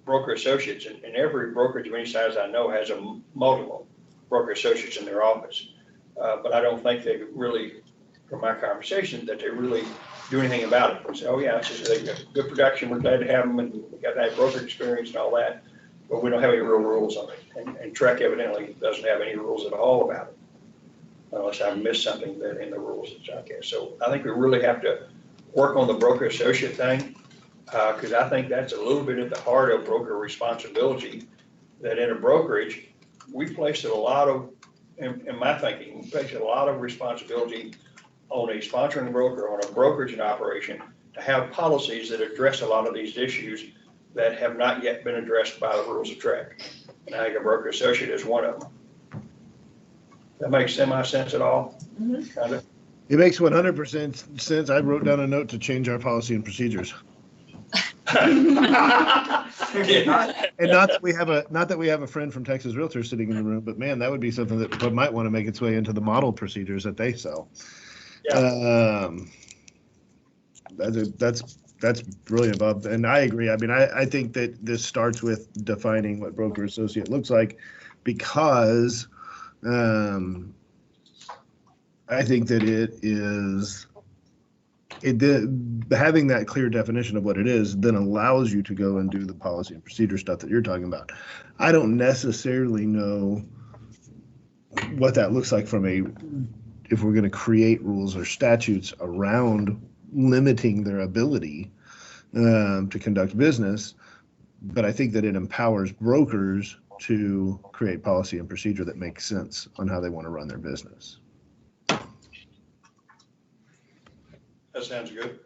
S6: broker associates, and every brokerage of any size I know has a multiple broker associates in their office. But I don't think they really, from my conversation, that they really do anything about it. They say, oh yeah, it's just, they've got good production, we're glad to have them, and we got that broker experience and all that. But we don't have any real rules on it. And Trek evidently doesn't have any rules at all about it, unless I missed something that in the rules, I guess. So I think we really have to work on the broker associate thing, because I think that's a little bit at the heart of broker responsibility, that in a brokerage, we placed a lot of, in my thinking, we placed a lot of responsibility on a sponsoring broker, on a brokerage and operation, to have policies that address a lot of these issues that have not yet been addressed by the rules of Trek. And I think a broker associate is one of them. That makes semi-sense at all? Kind of.
S1: It makes 100% sense. I wrote down a note to change our policy and procedures. And not that we have a friend from Texas Realtor sitting in the room, but man, that would be something that might want to make its way into the model procedures that they sell.
S6: Yeah.
S1: That's brilliant, Bob. And I agree. I mean, I think that this starts with defining what broker associate looks like, because I think that having that clear definition of what it is then allows you to go and do the policy and procedure stuff that you're talking about. I don't necessarily know what that looks like if we're going to create rules or statutes around limiting their ability to conduct business, but I think that it empowers brokers to create policy and procedure that makes sense on how they want to run their business.
S6: That sounds good.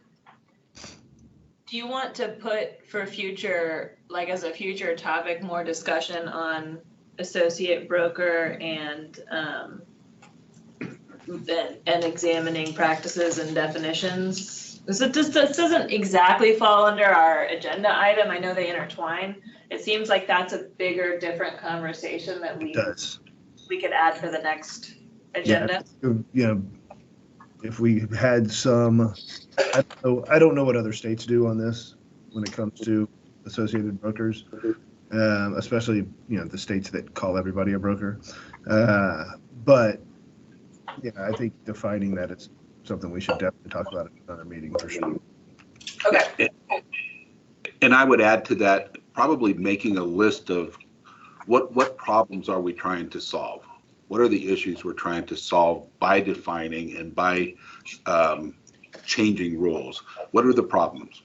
S2: Do you want to put for future, like as a future topic, more discussion on associate broker and examining practices and definitions? This doesn't exactly fall under our agenda item. I know they intertwine. It seems like that's a bigger, different conversation that we could add for the next agenda.
S1: Yeah, if we had some, I don't know what other states do on this when it comes to associated brokers, especially, the states that call everybody a broker. But yeah, I think defining that is something we should definitely talk about at another meeting for sure.
S2: Okay.
S7: And I would add to that, probably making a list of what problems are we trying to solve? What are the issues we're trying to solve by defining and by changing rules? What are the problems?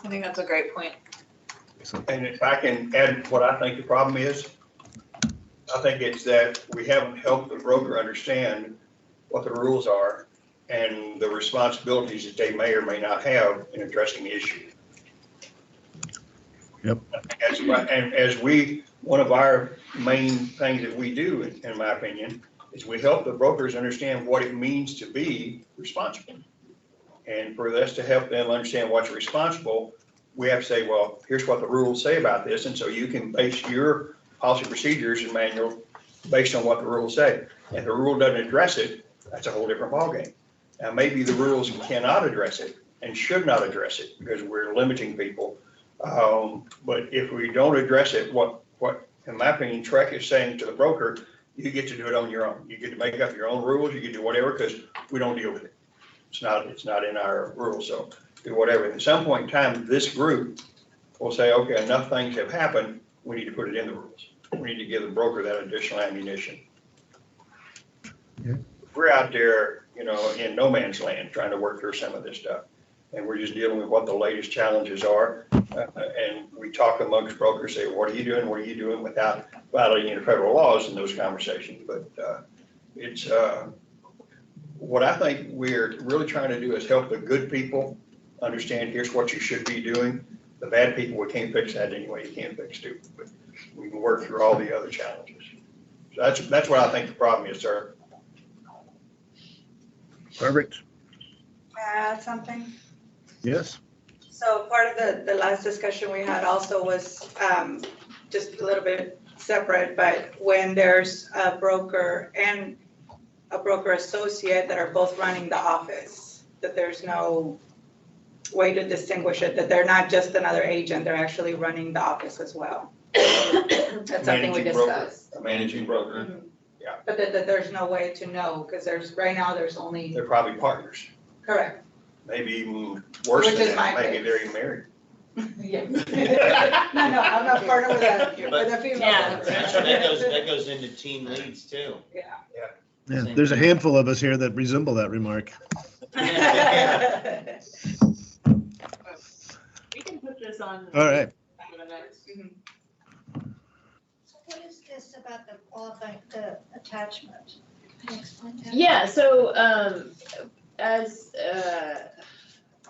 S2: I think that's a great point.
S6: And if I can add what I think the problem is, I think it's that we haven't helped the broker understand what the rules are and the responsibilities that they may or may not have in addressing the issue.
S1: Yep.
S6: One of our main things that we do, in my opinion, is we help the brokers understand what it means to be responsible. And for us to help them understand what's responsible, we have to say, well, here's what the rules say about this. And so you can base your policy procedures and manual based on what the rules say. If the rule doesn't address it, that's a whole different ballgame. Now, maybe the rules cannot address it and should not address it because we're limiting people. But if we don't address it, what, in my opinion, Trek is saying to the broker, you get to do it on your own. You get to make up your own rules. You can do whatever because we don't deal with it. It's not in our rules. So do whatever. At some point in time, this group will say, okay, enough things have happened. We need to put it in the rules. We need to give the broker that additional ammunition.
S1: Yeah.
S6: We're out there, in no man's land trying to work through some of this stuff. And we're just dealing with what the latest challenges are. And we talk amongst brokers, say, what are you doing? What are you doing without violating any federal laws in those conversations? But it's what I think we're really trying to do is help the good people understand here's what you should be doing. The bad people, we can't fix that anyway. You can't fix stupid, but we can work through all the other challenges. So that's what I think the problem is, sir.
S1: Perfect.
S5: Add something?
S1: Yes.
S5: So part of the last discussion we had also was just a little bit separate, but when there's a broker and a broker associate that are both running the office, that there's no way to distinguish it, that they're not just another agent, they're actually running the office as well. That's something we
S6: Managing broker.
S5: discussed.
S6: A managing broker,
S5: Mhm.
S6: Yeah.
S5: But that there's no way to know, because right now there's only,
S6: they're probably partners,
S5: correct.
S6: maybe even worse
S5: Which
S6: than
S5: is my
S6: that, maybe
S5: case.
S6: they're even married.
S5: Yeah. No, I'm not partner with a female.
S2: Yeah.
S8: That goes into team leads too.
S5: Yeah.
S1: Yeah, there's a handful of us here that resemble that remark.
S2: We can put this on.
S1: All right.
S2: For the next.
S10: So what is this about the qualifying, the attachment? Can you explain that?
S2: Yeah, so, as,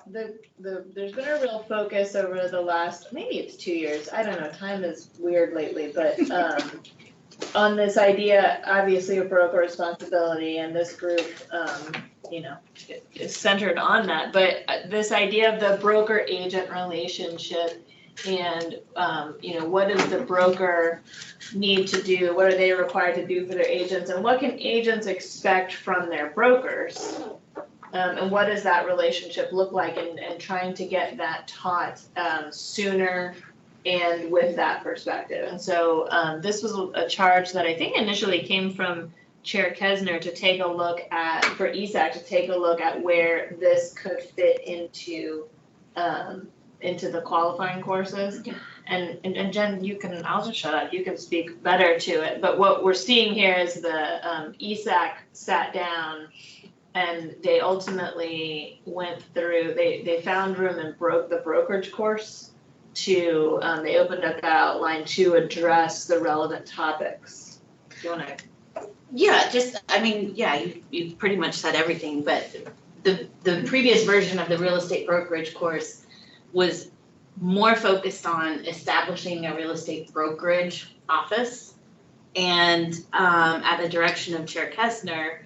S2: there's been a real focus over the last, maybe it's 2 years, I don't know, time is weird lately, but, on this idea, obviously, of broker responsibility, and this group, is centered on that, but this idea of the broker-agent relationship and, what does the broker need to do, what are they required to do for their agents, and what can agents expect from their brokers? And what does that relationship look like, and trying to get that taught sooner and with that perspective. And so this was a charge that I think initially came from Chair Kesner to take a look at, for ESAC, to take a look at where this could fit into the qualifying courses. And Jen, I'll just shut up, you can speak better to it. But what we're seeing here is the ESAC sat down and they ultimately went through, they found room and broke the brokerage course to, they opened up that outline to address the relevant topics. Do you wanna?
S12: Yeah, you've pretty much said everything, but the previous version of the real estate brokerage course was more focused on establishing a real estate brokerage office. And at the direction of Chair Kessner,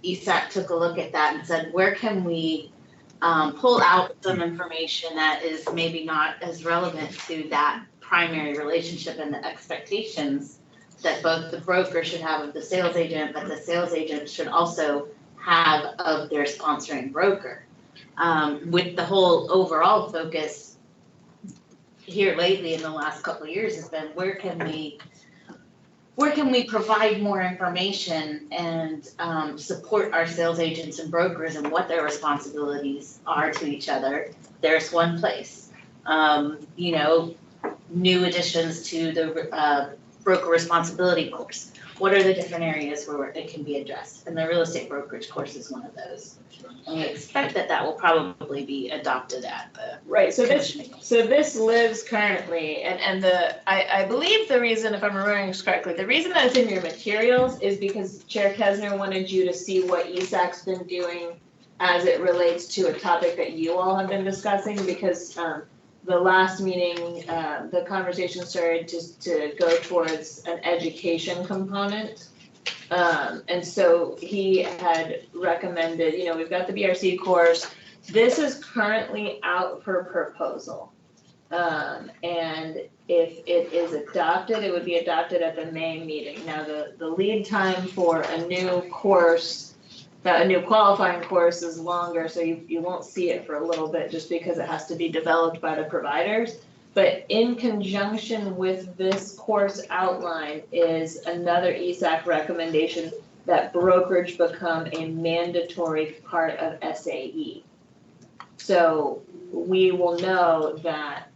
S12: ESAC took a look at that and said, where can we pull out some information that is maybe not as relevant to that primary relationship and the expectations that both the broker should have of the sales agent, but the sales agent should also have of their sponsoring broker. With the whole overall focus here lately in the last couple of years has been where can we provide more information and support our sales agents and brokers and what their responsibilities are to each other. There's one place. New additions to the broker responsibility course. What are the different areas where it can be addressed? And the real estate brokerage course is one of those. And we expect that will probably be adopted at the
S2: Right, so
S12: commissioning.
S2: this lives currently, and I believe the reason, if I'm remembering this correctly, the reason that it's in your materials is because Chair Kesner wanted you to see what ESAC's been doing as it relates to a topic that you all have been discussing, because the last meeting, the conversation started to go towards an education component. And so he had recommended, we've got the BRC course. This is currently out for proposal. And if it is adopted, it would be adopted at the May meeting. Now, the lead time for a new course, a new qualifying course is longer, so you won't see it for a little bit just because it has to be developed by the providers. But in conjunction with this course outline is another ESAC recommendation that brokerage become a mandatory part of SAE. So we will know that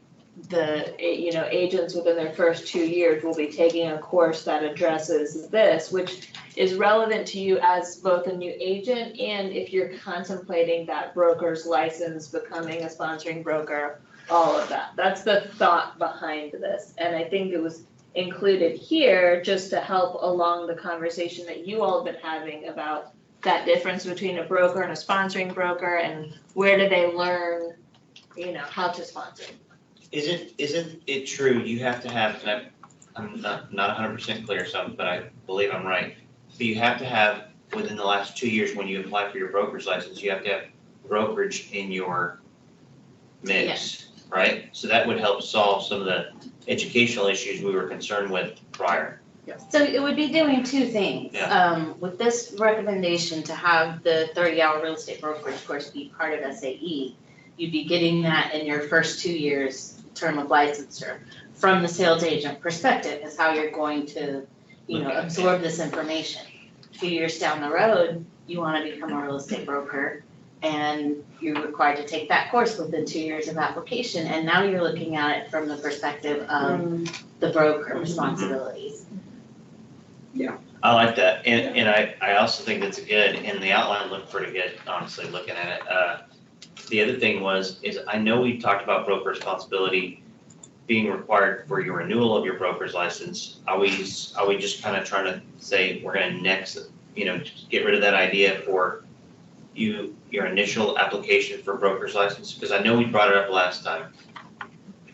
S2: the agents within their first 2 years will be taking a course that addresses this, which is relevant to you as both a new agent and if you're contemplating that broker's license, becoming a sponsoring broker, all of that. That's the thought behind this. And I think it was included here just to help along the conversation that you all have been having about that difference between a broker and a sponsoring broker and where do they learn, how to sponsor.
S8: Isn't it true, you have to have, and I'm not 100% clear, but I believe I'm right, but you have to have, within the last 2 years when you apply for your broker's license, you have to have brokerage in your mix, right? So that would help solve some of the educational issues we were concerned with prior.
S12: So it would be doing two things. With this recommendation to have the 30-hour real estate brokerage course be part of SAE, you'd be getting that in your first 2 years term of licensure. From the sales agent perspective is how you're going to, absorb this information. A few years down the road, you want to become a real estate broker, and you're required to take that course within 2 years of application, and now you're looking at it from the perspective of the broker responsibilities.
S8: I like that, and I also think that's good, and the outline looked pretty good, honestly, looking at it. The other thing is I know we talked about broker responsibility being required for your renewal of your broker's license. Are we just kind of trying to say, we're gonna next, just get rid of that idea for your initial application for broker's license? Because I know we brought it up last time.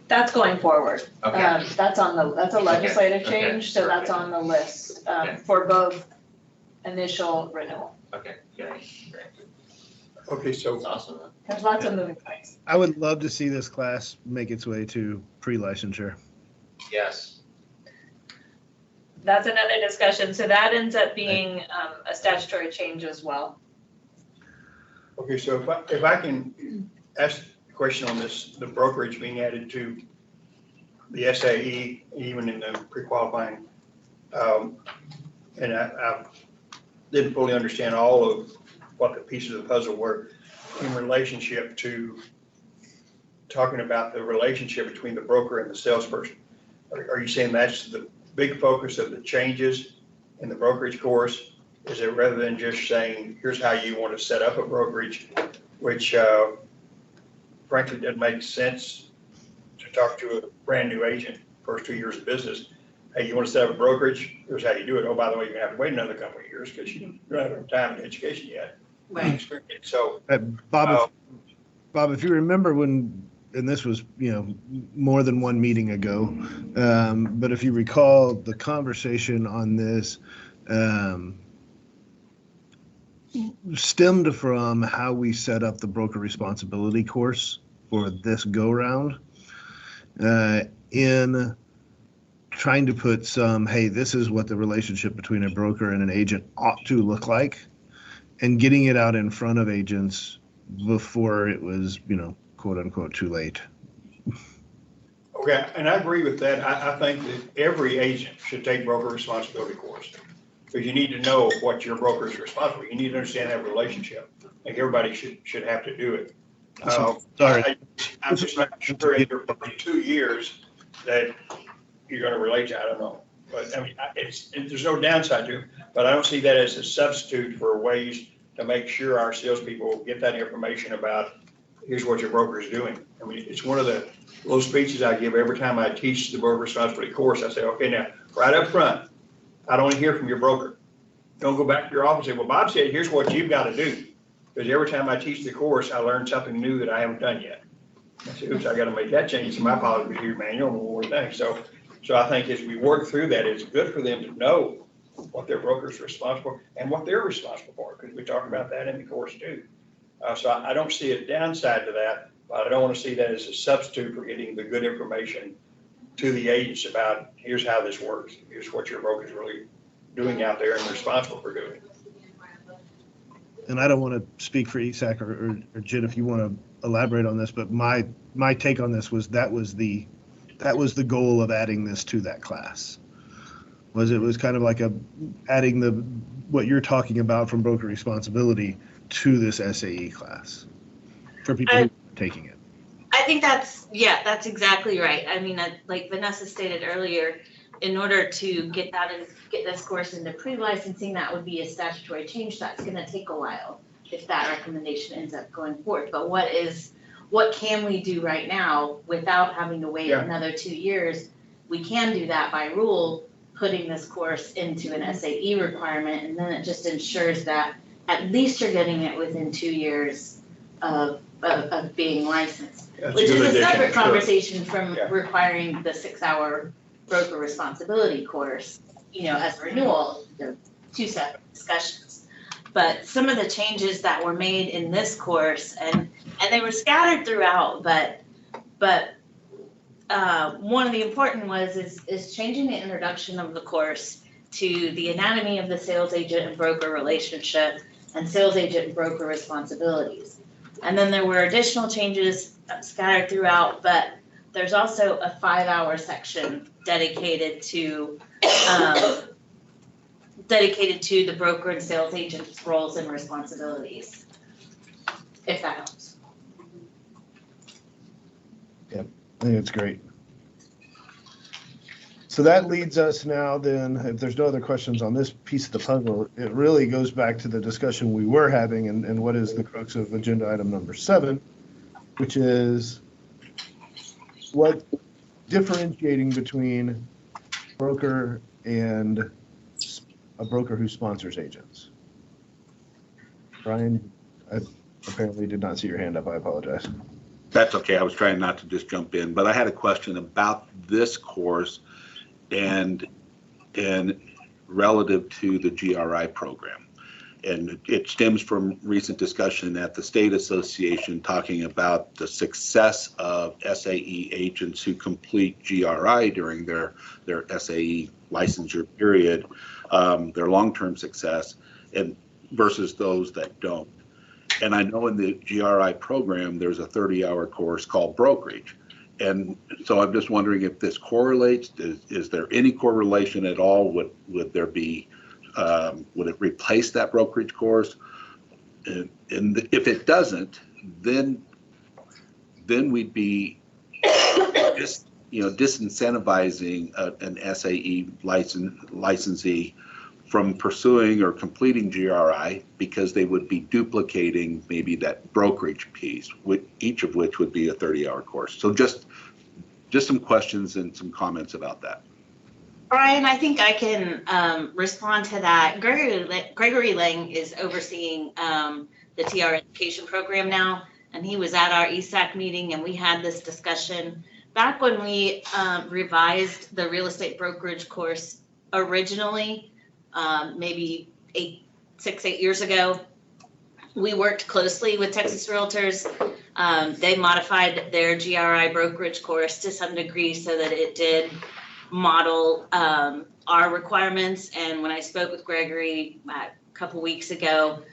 S2: That's going forward.
S8: Okay.
S2: That's a legislative
S8: Okay,
S2: change, so that's on the list,
S8: Okay.
S2: for both initial renewal.
S8: Okay, great.
S6: Okay, so
S8: That's awesome.
S2: There's lots of moving parts.
S1: I would love to see this class make its way to pre-licensure.
S8: Yes.
S2: That's another discussion, so that ends up being a statutory change as well.
S6: Okay, so if I can ask a question on this, the brokerage being added to the SAE, even in the pre-qualifying, and I didn't fully understand all of what the pieces of the puzzle were in relationship to talking about the relationship between the broker and the salesperson. Are you saying that's the big focus of the changes in the brokerage course? Is it rather than just saying, here's how you want to set up a brokerage, which frankly doesn't make sense to talk to a brand new agent first 2 years of business. Hey, you want to set up a brokerage? Here's how you do it. Oh, by the way, you're gonna have to wait another couple of years because you don't have enough time and education yet.
S12: Right.
S6: So,
S1: Bob, if you remember when, and this was, more than one meeting ago, but if you recall the conversation on this, stemmed from how we set up the broker responsibility course for this go round, in trying to put some, hey, this is what the relationship between a broker and an agent ought to look like, and getting it out in front of agents before it was, quote unquote, too late.
S6: okay, and I agree with that. I think that every agent should take broker responsibility course. Because you need to know what your broker is responsible. You need to understand that relationship. Like everybody should have to do it.
S1: Sorry.
S6: I'm just not sure in your 2 years that you're gonna relate to, I don't know. But I mean, there's no downside to it, but I don't see that as a substitute for ways to make sure our salespeople get that information about, here's what your broker is doing. I mean, it's one of the little speeches I give every time I teach the broker responsibility course. I say, okay, now, right up front, I don't want to hear from your broker. Don't go back to your office and say, well, Bob said, here's what you've got to do. Because every time I teach the course, I learn something new that I haven't done yet. I say, oops, I got to make that change in my policy procedure manual and one more thing. So I think as we work through that, it's good for them to know what their broker is responsible for and what they're responsible for, because we talk about that in the course too. So I don't see a downside to that, but I don't want to see that as a substitute for getting the good information to the agents about, here's how this works. Here's what your broker is really doing out there and responsible for doing.
S1: And I don't want to speak for ESAC or Jen if you want to elaborate on this, but my take on this was that was the goal of adding this to that class. It was kind of like adding what you're talking about from broker responsibility to this SAE class for people who are taking it.
S12: I think that's exactly right. I mean, like Vanessa stated earlier, in order to get this course into pre-licensing, that would be a statutory change. That's going to take a while if that recommendation ends up going forth. But what can we do right now without having to wait another 2 years? We can do that by rule, putting this course into an SAE requirement, and then it just ensures that at least you're getting it within 2 years of being licensed. Which is a separate conversation from requiring the 6-hour broker responsibility course, as a renewal. They're two separate discussions. But some of the changes that were made in this course, and And they were scattered throughout, but one of the important is changing the introduction of the course to the anatomy of the sales agent and broker relationship and sales agent and broker responsibilities. And then there were additional changes scattered throughout, but there's also a 5-hour section dedicated to the broker and sales agent's roles and responsibilities, if that helps.
S1: I think it's great. So that leads us now then, if there's no other questions on this piece of the puzzle, it really goes back to the discussion we were having and what is the crux of agenda item number 7, which is what differentiating between broker and a broker who sponsors agents. Brian, I apparently did not see your hand up. I apologize.
S7: That's okay. I was trying not to just jump in, but I had a question about this course and relative to the GRI program. And it stems from recent discussion at the state association talking about the success of SAE agents who complete GRI during their SAE licensure period, their long-term success, and versus those that don't. And I know in the GRI program, there's a 30-hour course called brokerage. And so I'm just wondering if this correlates. Is there any correlation at all? Would there be, would it replace that brokerage course? And if it doesn't, then we'd be disincentivizing an SAE licensee from pursuing or completing GRI because they would be duplicating maybe that brokerage piece, each of which would be a 30-hour course. So just some questions and some comments about that.
S12: Brian, I think I can respond to that. Gregory Lang is overseeing the TR education program now, and he was at our ESAC meeting and we had this discussion. Back when we revised the real estate brokerage course originally, maybe 6-8 years ago, we worked closely with Texas Realtors. They modified their GRI brokerage course to some degree so that it did model our requirements. And when I spoke with Gregory a couple weeks ago,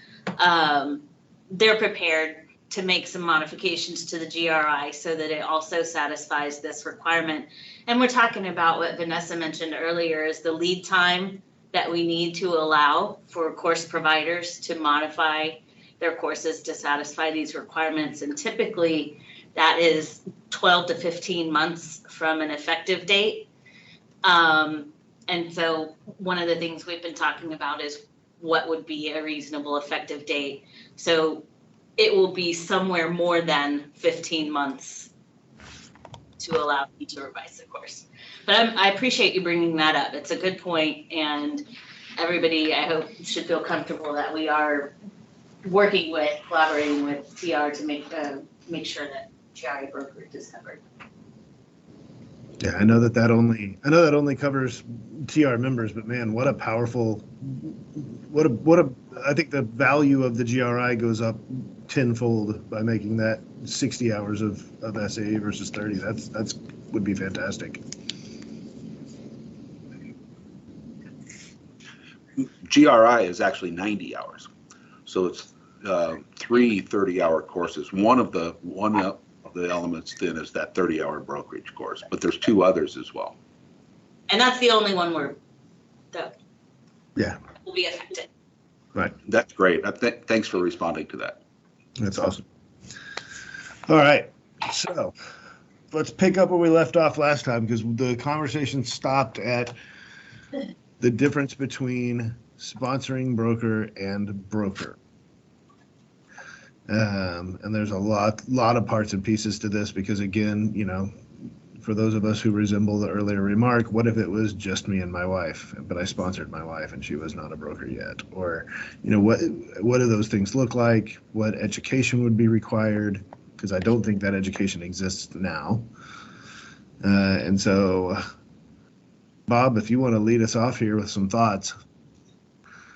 S12: they're prepared to make some modifications to the GRI so that it also satisfies this requirement. And we're talking about what Vanessa mentioned earlier is the lead time that we need to allow for course providers to modify their courses to satisfy these requirements. And typically that is 12 to 15 months from an effective date. And so one of the things we've been talking about is what would be a reasonable effective date. So it will be somewhere more than 15 months to allow you to revise the course. But I appreciate you bringing that up. It's a good point, and everybody, I hope, should feel comfortable that we are working with, collaborating with TR to make sure that GRI brokerage is covered.
S1: Yeah, I know that only covers TR members, but man, what a powerful, I think the value of the GRI goes up tenfold by making that 60 hours of SAE versus 30. That's would be fantastic.
S7: GRI is actually 90 hours. So it's 3 30-hour courses. One of the elements then is that 30-hour brokerage course, but there's 2 others as well.
S12: And that's the only one that will be affected.
S1: Right.
S7: That's great. Thanks for responding to that.
S1: That's awesome. All right. So let's pick up where we left off last time, because the conversation stopped at the difference between sponsoring broker and broker. And there's a lot of parts and pieces to this, because again, for those of us who resemble the earlier remark, what if it was just me and my wife, but I sponsored my wife and she was not a broker yet? Or, what do those things look like? What education would be required? Because I don't think that education exists now. And so, Bob, if you want to lead us off here with some thoughts.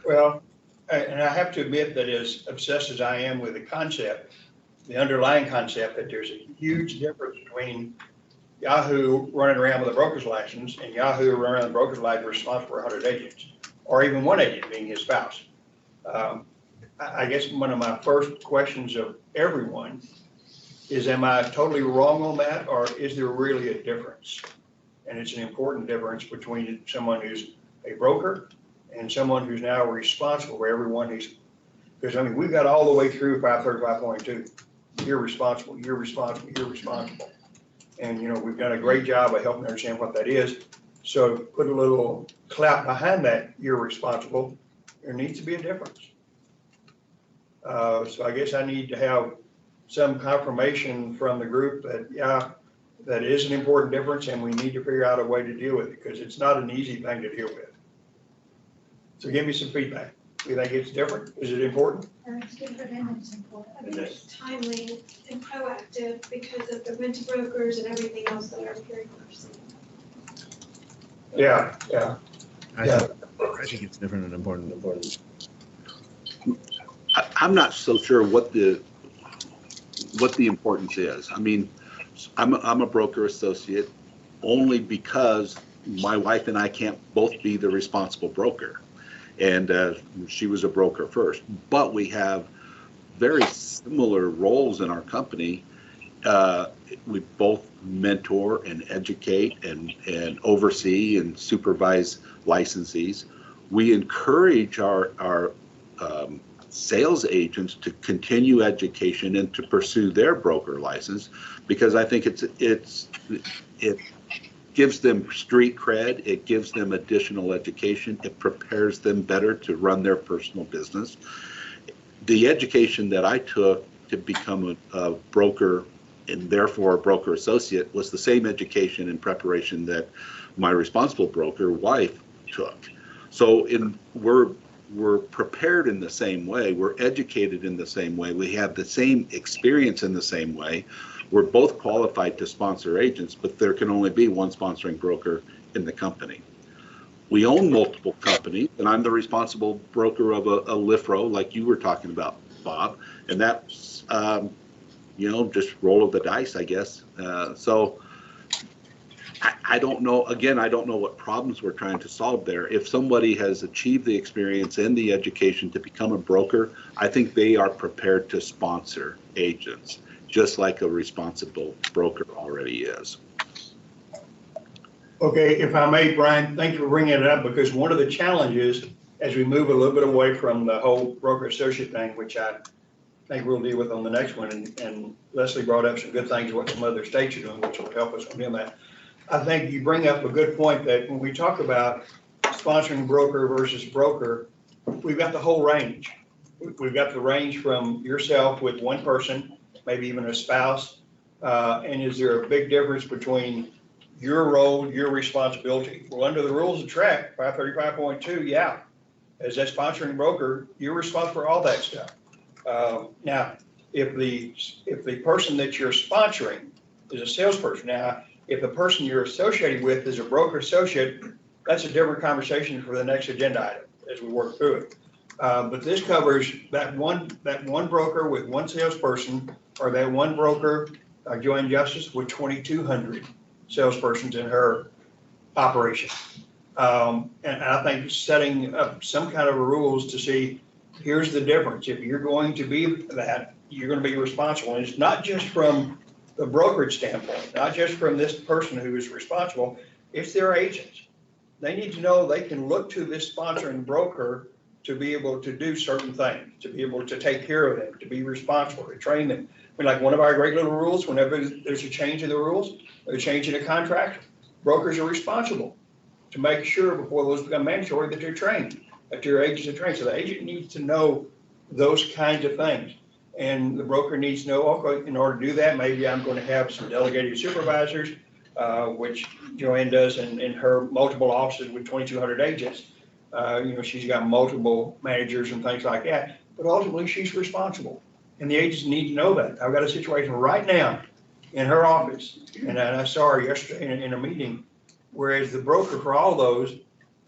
S6: Well, and I have to admit that as obsessed as I am with the concept, the underlying concept that there's a huge difference between Yahoo running around with a broker's license and Yahoo running around with a broker's license responsible for 100 agents, or even one agent being his spouse. I guess one of my first questions of everyone is, am I totally wrong on that, or is there really a difference? And it's an important difference between someone who's a broker and someone who's now responsible for everyone who's, because I mean, we've got all the way through 535.2. You're responsible, you're responsible, you're responsible. And, you know, we've done a great job of helping understand what that is. So put a little clap behind that, you're responsible, there needs to be a difference. So I guess I need to have some confirmation from the group that, yeah, that is an important difference and we need to figure out a way to deal with it, because it's not an easy thing to deal with. So give me some feedback. Do you think it's different? Is it important?
S10: It's different and it's important.
S9: I think it's timely and proactive because of the rent-a-brokers and everything else that our hearing are seeing.
S6: Yeah, yeah.
S1: I think it's different and important.
S7: I'm not so sure what the importance is. I mean, I'm a broker associate only because my wife and I can't both be the responsible broker. And she was a broker first, but we have very similar roles in our company. We both mentor and educate and oversee and supervise licensees. We encourage our sales agents to continue education and to pursue their broker license, because I think it gives them street cred, it gives them additional education, it prepares them better to run their personal business. The education that I took to become a broker and therefore a broker associate was the same education and preparation that my responsible broker wife took. So we're prepared in the same way, we're educated in the same way, we have the same experience in the same way. We're both qualified to sponsor agents, but there can only be one sponsoring broker in the company. We own multiple companies, and I'm the responsible broker of a LIFRO, like you were talking about, Bob, and that's, you know, just roll of the dice, I guess. So I don't know, again, I don't know what problems we're trying to solve there. If somebody has achieved the experience and the education to become a broker, I think they are prepared to sponsor agents, just like a responsible broker already is.
S6: Okay, if I may, Brian, thank you for bringing it up, because one of the challenges as we move a little bit away from the whole broker associate thing, which I think we'll deal with on the next one, and Leslie brought up some good things, what some other states are doing, which will help us on doing that. I think you bring up a good point that when we talk about sponsoring broker versus broker, we've got the whole range. We've got the range from yourself with one person, maybe even a spouse, and is there a big difference between your role, your responsibility? Well, under the rules of track, 535.2, yeah, as that sponsoring broker, you're responsible for all that stuff. Now, if the person that you're sponsoring is a salesperson, now, if the person you're associated with is a broker associate, that's a different conversation for the next agenda item as we work through it. But this covers that one broker with one salesperson, or that one broker, Joanne Justice, with 2,200 salespersons in her operation. And I think setting up some kind of rules to see, here's the difference. If you're going to be that, you're going to be responsible. And it's not just from the brokerage standpoint, not just from this person who is responsible, it's their agents. They need to know they can look to this sponsoring broker to be able to do certain things, to be able to take care of them, to be responsible, to train them. I mean, like one of our great little rules, whenever there's a change in the rules, or a change in a contract, brokers are responsible to make sure before those become mandatory that they're trained, that your agents are trained. So the agent needs to know those kinds of things. And the broker needs to know, okay, in order to do that, maybe I'm going to have some delegated supervisors, which Joanne does in her multiple offices with 2,200 agents. You know, she's got multiple managers and things like that, but ultimately she's responsible. And the agents need to know that. I've got a situation right now in her office, and I saw her yesterday in a meeting, whereas the broker for all those,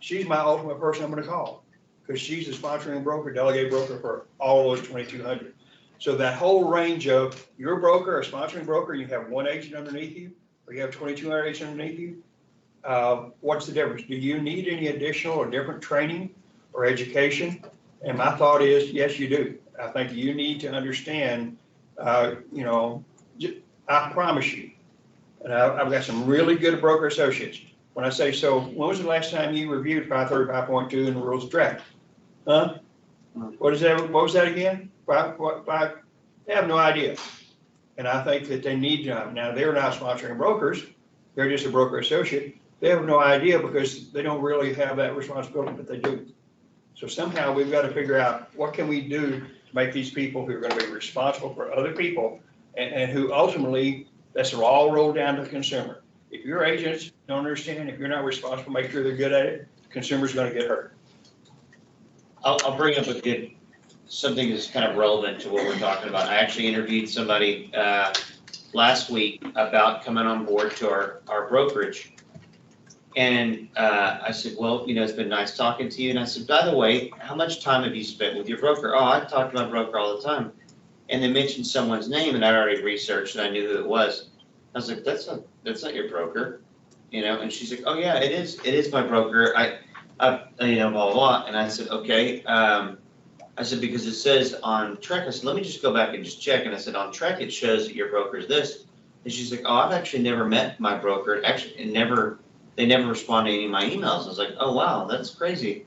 S6: she's my ultimate person I'm going to call, because she's the sponsoring broker, delegate broker for all those 2,200. So that whole range of, you're a broker, a sponsoring broker, you have one agent underneath you, or you have 22 other agents underneath you, what's the difference? Do you need any additional or different training or education? And my thought is, yes, you do. I think you need to understand, you know, I promise you, and I've got some really good broker associates. When I say, so when was the last time you reviewed 535.2 and the rules of traffic? Huh? What is that? What was that again? They have no idea. And I think that they need to. Now, they're not sponsoring brokers. They're just a broker associate. They have no idea because they don't really have that responsibility, but they do. So somehow we've got to figure out what can we do to make these people who are going to be responsible for other people and who ultimately, that's all rolled down to the consumer. If your agents don't understand, if you're not responsible, make sure they're good at it, consumer's going to get hurt.
S8: I'll bring up something that's kind of relevant to what we're talking about. I actually interviewed somebody last week about coming on board to our brokerage. And I said, well, you know, it's been nice talking to you. And I said, by the way, how much time have you spent with your broker? Oh, I talk to my broker all the time. And they mentioned someone's name, and I already researched and I knew who it was. I was like, that's not your broker, you know? And she's like, oh yeah, it is my broker. I you know, blah, blah, blah. And I said, okay. I said, because it says on Trek, I said, let me just go back and just check. And I said, on Trek, it shows that your broker is this. And she's like, oh, I've actually never met my broker. Actually, they never respond to any of my emails. I was like, oh, wow, that's crazy.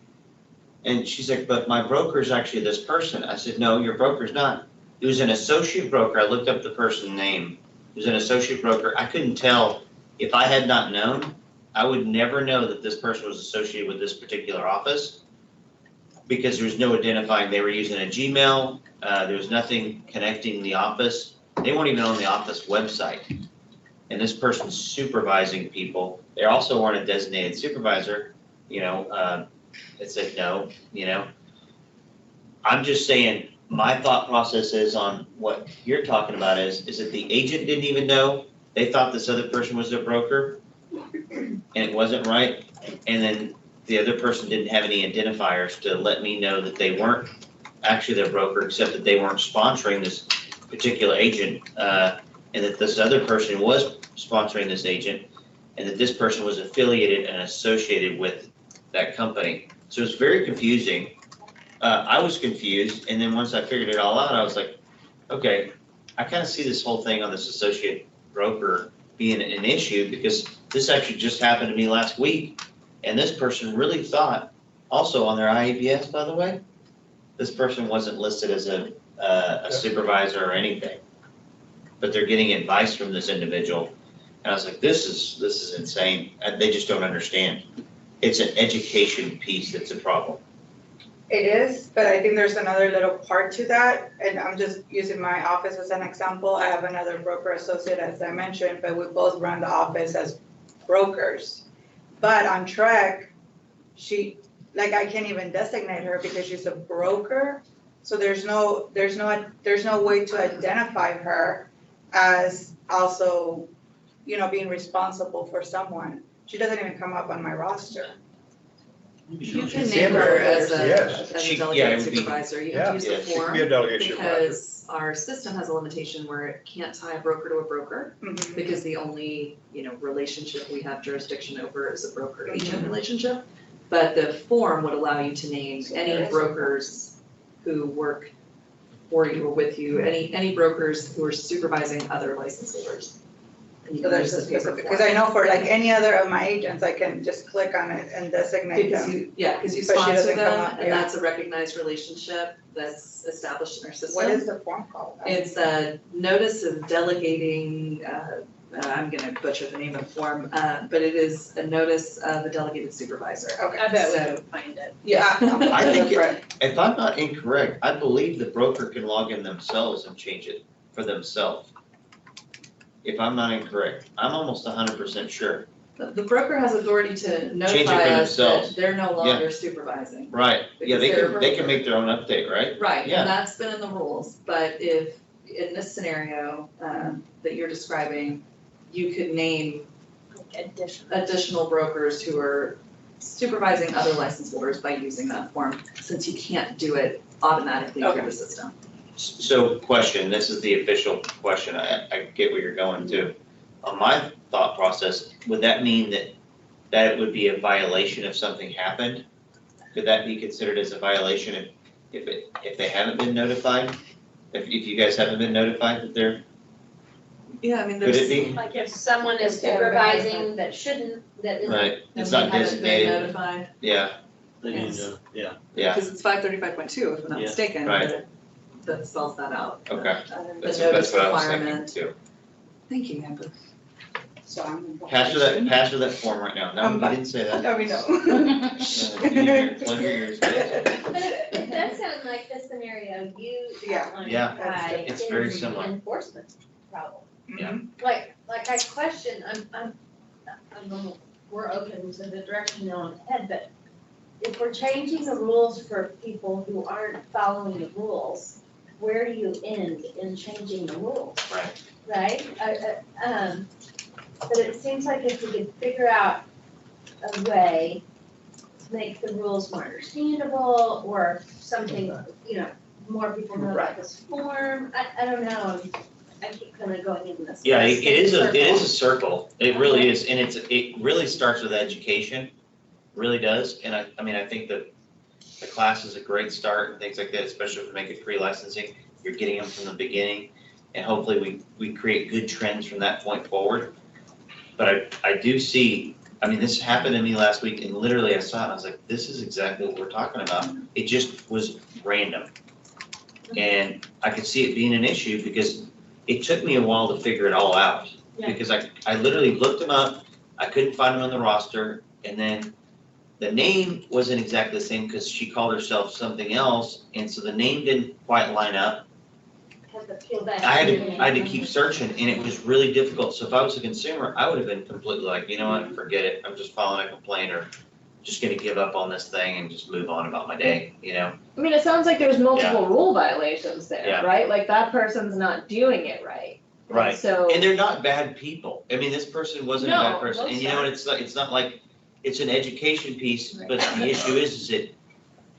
S8: And she's like, but my broker is actually this person. I said, no, your broker's not. It was an associate broker. I looked up the person's name. It was an associate broker. I couldn't tell. If I had not known, I would never know that this person was associated with this particular office because there was no identifying. They were using a Gmail. There was nothing connecting the office. They weren't even on the office website. And this person's supervising people. They also weren't a designated supervisor. You know, it's like, no, you know. I'm just saying, my thought process is on what you're talking about is that the agent didn't even know. They thought this other person was their broker, and it wasn't right. And then the other person didn't have any identifiers to let me know that they weren't actually their broker, except that they weren't sponsoring this particular agent, and that this other person was sponsoring this agent, and that this person was affiliated and associated with that company. So it's very confusing. I was confused, and then once I figured it all out, I was like, okay, I kind of see this whole thing on this associate broker being an issue, because this actually just happened to me last week, and this person really thought, also on their IAPS, by the way, this person wasn't listed as a supervisor or anything, but they're getting advice from this individual. And I was like, this is insane. And they just don't understand. It's an education piece that's a problem.
S5: It is, but I think there's another little part to that, and I'm just using my office as an example. I have another broker associate, as I mentioned, but we both run the office as brokers. But on Trek, I can't even designate her because she's a broker. So there's no way to identify her as also, you know, being responsible for someone. She doesn't even come up on my roster.
S13: You can name her as a
S6: Yes.
S13: delegate supervisor, you have to use the
S6: Yes, she could
S13: form,
S6: be a delegate supervisor.
S13: because our system has a limitation where it can't tie a broker to a broker,
S5: Mhm.
S13: because the only, you know, relationship we have jurisdiction over is a broker-agent relationship. But the form would allow you to name any brokers who work for you or with you, any brokers who are supervising other license holders. And you
S5: So
S13: can
S5: there's
S13: use
S5: a
S13: the paper
S5: specific,
S13: form.
S5: because I know for like any other of my agents, I can just click on it and designate
S13: Because
S5: them.
S13: you
S5: But she
S13: sponsor
S5: doesn't come
S13: them,
S5: up,
S13: and
S5: yeah.
S13: that's a recognized relationship that's established in our system.
S5: What is the form called?
S13: It's a notice of delegating, I'm gonna butcher the name of the form, but it is a notice of a delegated supervisor.
S5: Okay.
S3: I bet we
S13: So-
S3: can find it.
S13: Yeah.
S8: I think, if I'm not incorrect, I believe the broker can log in themselves and change it for themselves. If I'm not incorrect, I'm almost 100% sure.
S13: The broker has authority to
S8: Change it
S13: notify
S8: for
S13: us
S8: themselves.
S13: that they're no longer supervising.
S8: Right, yeah,
S13: Because they're a
S8: they can
S13: broker.
S8: make their own update, right?
S13: Right,
S8: Yeah.
S13: and that's been in the rules, but if, in this scenario, that you're describing, you could name additional brokers who are supervising other license holders by using that form, since you can't do it automatically through
S5: Okay.
S13: the system.
S8: So question, this is the official question, I get where you're going to. On my thought process, would that mean that it would be a violation if something happened? Could that be considered as a violation if they haven't been notified? If you guys haven't been notified that they're,
S13: Yeah, I mean,
S8: could it
S13: there's,
S8: be?
S3: Like if someone is supervising that shouldn't, that isn't.
S8: Right, it's
S13: and
S8: not
S13: we haven't been
S8: designated,
S13: notified,
S8: yeah,
S4: They need
S13: Yes.
S4: to, yeah.
S8: yeah,
S13: because it's 535.2, if I'm not
S4: Yeah,
S13: mistaken,
S8: right.
S13: that spells that out.
S8: okay,
S13: The
S8: that's
S13: notice
S8: what I was thinking
S13: requirement.
S8: too.
S13: Thank you, Amber.
S5: So I'm.
S8: Pass her that form right now, no, you didn't say that.
S5: No, we know.
S8: Plug your ears.
S3: But it does sound like the scenario you
S5: Yeah.
S3: outlined,
S8: Yeah,
S3: Kai,
S8: it's very
S3: is
S8: similar.
S3: an enforcement problem.
S8: Yeah.
S3: Like I question, we're open to the direction you're on head, but if we're changing the rules for people who aren't following the rules, where do you end in changing the rules?
S8: Right.
S3: Right? But it seems like if we could figure out a way to make the rules more understandable or something, more people know about this form, I don't know, I keep kind of going in this.
S8: Yeah, it is a
S3: circle.
S8: circle, it really is, and it really starts with education, really does, and I think that the class is a great start and things like that, especially if we make it pre-licensing, you're getting them from the beginning, and hopefully we create good trends from that point forward. But I do see, this happened to me last week, and literally I saw it, and I was like, this is exactly what we're talking about, it just was random. And I could see it being an issue because it took me a while to figure it all out.
S3: Yeah.
S8: Because I literally looked them up, I couldn't find them on the roster, and then the name wasn't exactly the same because she called herself something else, and so the name didn't quite line up.
S3: Have to peel back.
S8: I had to keep searching, and it was really difficult, so if I was a consumer, I would have been completely like, you know what, forget it, I'm just filing a complaint or just gonna give up on this thing and just move on about my day,
S2: It sounds like there's multiple rule violations there,
S8: Yeah.
S2: right? Like that person's not doing it right.
S8: Right.
S2: So.
S8: And they're not bad people. This person wasn't a bad
S2: No,
S8: person. And
S2: those
S8: you know what, it's not like, it's an education piece, but the issue is that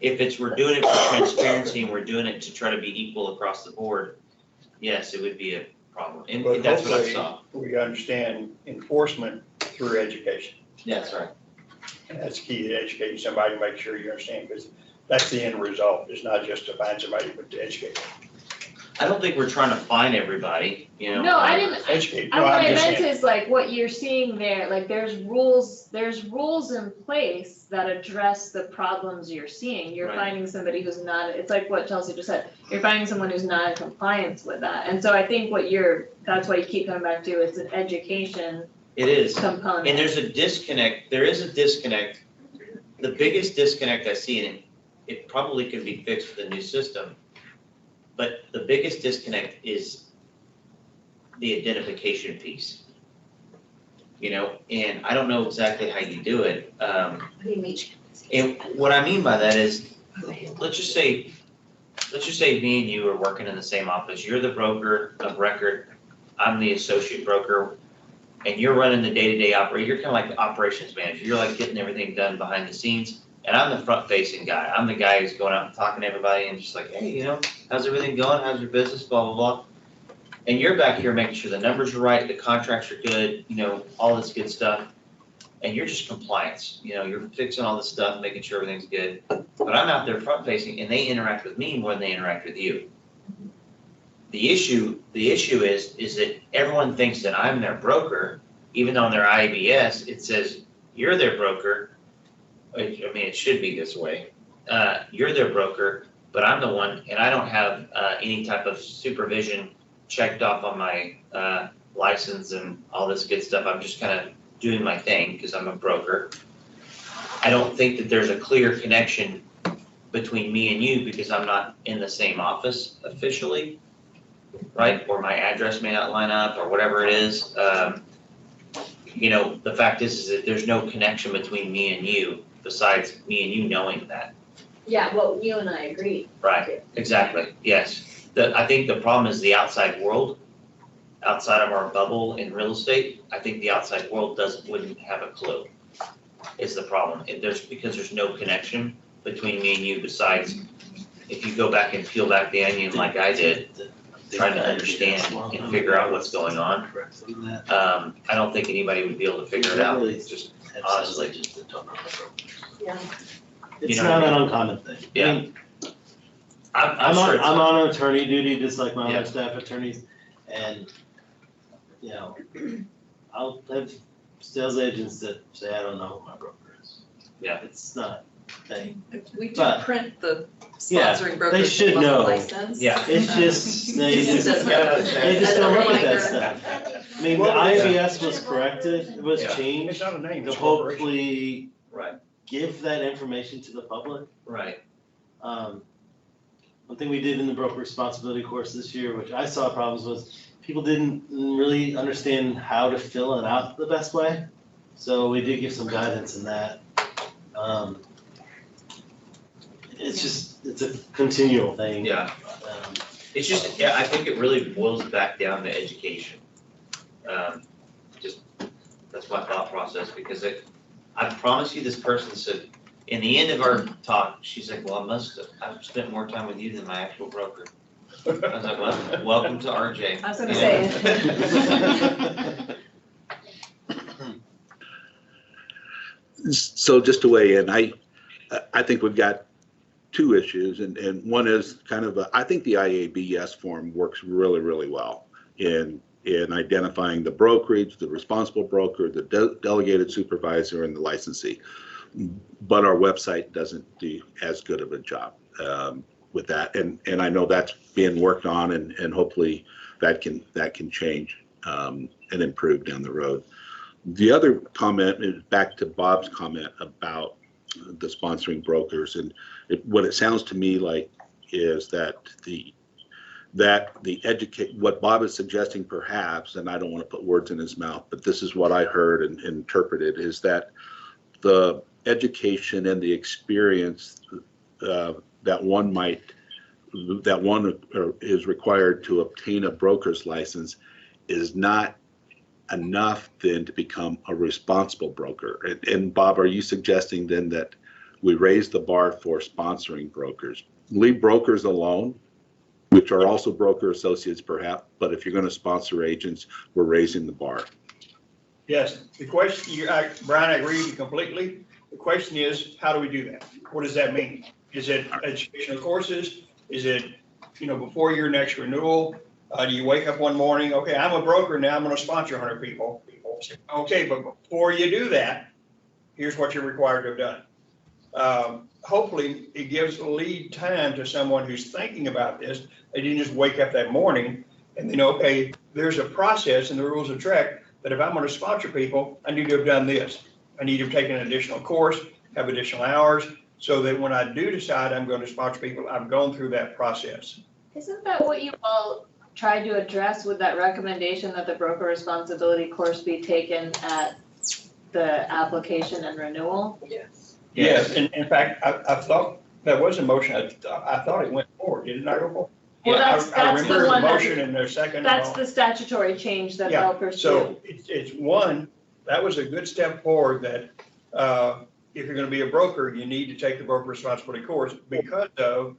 S8: if we're doing it for transparency and we're doing it to try to be equal across the board, yes, it would be a problem. And
S6: But
S8: that's what I
S6: hopefully,
S8: saw.
S6: we understand enforcement through education.
S8: Yeah, that's right.
S6: And that's key to educating somebody, to make sure you understand, because that's the end result. It's not just to find somebody, but to educate them.
S8: I don't think we're trying to fine everybody,
S2: No, I didn't,
S6: Educate.
S2: what
S6: No, I'm
S2: I
S6: just
S2: meant
S6: saying.
S2: is like what you're seeing there, like there's rules in place that address the problems you're seeing. You're
S8: Right.
S2: finding somebody who's not, it's like what Chelsea just said, you're finding someone who's not in compliance with that. And so I think that's why you keep coming back to, it's an education
S8: It is.
S2: component.
S8: And there's a disconnect, there is a disconnect. The biggest disconnect I see, and it probably can be fixed with a new system, but the biggest disconnect is the identification piece. And I don't know exactly how you do it. And what I mean by that is, let's just say me and you are working in the same office. You're the broker of record, I'm the associate broker, and you're running the day-to-day operation. You're kind of like the operations manager. You're like getting everything done behind the scenes. And I'm the front-facing guy. I'm the guy who's going out and talking to everybody and just like, hey, how's everything going? How's your business? Blah, blah, blah. And you're back here making sure the numbers are right, the contracts are good, all this good stuff. And you're just compliance. You're fixing all this stuff, making sure everything's good. But I'm out there front-facing, and they interact with me more than they interact with you. The issue is that everyone thinks that I'm their broker, even though on their IBS, it says, you're their broker. It should be this way. You're their broker, but I'm the one, and I don't have any type of supervision checked off on my license and all this good stuff. I'm just kind of doing my thing because I'm a broker. I don't think that there's a clear connection between me and you because I'm not in the same office officially, right? Or my address may not line up or whatever it is. The fact is that there's no connection between me and you besides me and you knowing that.
S3: Yeah, well, you and I agreed.
S8: Right, exactly, yes. I think the problem is the outside world, outside of our bubble in real estate. I think the outside world wouldn't have a clue, is the problem. Because there's no connection between me and you besides if you go back and peel back the onion like I did, trying to understand and figure out what's going on, I don't think anybody would be able to figure it out, just honestly.
S13: Yeah.
S8: You
S4: It's
S8: know what I
S4: not an
S8: mean?
S4: uncommon thing. I
S8: Yeah.
S4: mean,
S8: I'm sure it's
S4: I'm
S8: not.
S4: on attorney duty, just like my
S8: Yeah.
S4: other staff attorneys, and, I'll have sales agents that say, I don't know who my broker is.
S8: Yeah.
S4: It's not a thing.
S13: We do
S4: But-
S13: print the
S4: Yeah,
S13: sponsoring
S4: they
S13: brokers
S4: should
S13: on the
S4: know.
S13: license.
S8: Yeah.
S4: It's just, they just don't
S13: As a
S4: look at that
S13: reminder.
S4: stuff. I mean, the
S6: Well,
S4: IBS was corrected, was
S8: Yeah.
S6: It's
S4: changed
S6: not a name,
S4: to
S6: it's a corporation.
S4: hopefully
S8: Right,
S4: give that information to the public.
S8: right.
S4: One thing we did in the broker responsibility course this year, which I saw problems was, people didn't really understand how to fill it out the best way. So we did give some guidance in that. It's a continual thing.
S8: Yeah,
S4: Um,
S8: it's just, yeah, I think it really boils back down to education. Just, that's my thought process, because I promise you, this person said, in the end of our talk, she's like, well, I've spent more time with you than my actual broker. I was like, well, welcome to RJ.
S2: I was gonna say.
S7: So just to weigh in, I think we've got two issues, and one is kind of I think the IABS form works really, really well in identifying the brokerage, the responsible broker, the delegated supervisor, and the licensee. But our website doesn't do as good of a job with that, and I know that's being worked on, and hopefully that can change and improve down the road. The other comment is back to Bob's comment about the sponsoring brokers, and what it sounds to me like is that what Bob is suggesting perhaps, and I don't want to put words in his mouth, but this is what I heard and interpreted, is that the education and the experience that one is required to obtain a broker's license is not enough then to become a responsible broker. And Bob, are you suggesting then that we raise the bar for sponsoring brokers? Leave brokers alone, which are also broker associates perhaps, but if you're going to sponsor agents, we're raising the bar.
S6: Yes, the question, Brian, I agree with you completely. The question is, how do we do that? What does that mean? Is it educational courses? Is it, before your next renewal? Do you wake up one morning, okay, I'm a broker now, I'm gonna sponsor 100 people. Okay, but before you do that, here's what you're required to have done. Hopefully, it gives lead time to someone who's thinking about this. They didn't just wake up that morning and they know, okay, there's a process in the rules of TREC that if I'm gonna sponsor people, I need to have done this. I need to have taken an additional course, have additional hours, so that when I do decide I'm going to sponsor people, I've gone through that process.
S2: Isn't that what you all tried to address with that recommendation that the broker responsibility course be taken at the application and renewal?
S13: Yes.
S6: Yes, and in fact, I thought that was a motion. I thought it went forward. Did it not go forward?
S2: Well,
S6: Yeah,
S2: that's
S6: I
S2: the
S6: remember the
S2: one
S6: motion
S2: that,
S6: and their second. and
S2: that's
S6: all.
S2: the statutory change that
S6: Yeah,
S2: they'll pursue.
S6: So it's one, that was a good step forward that if you're gonna be a broker, you need to take the broker responsibility course because of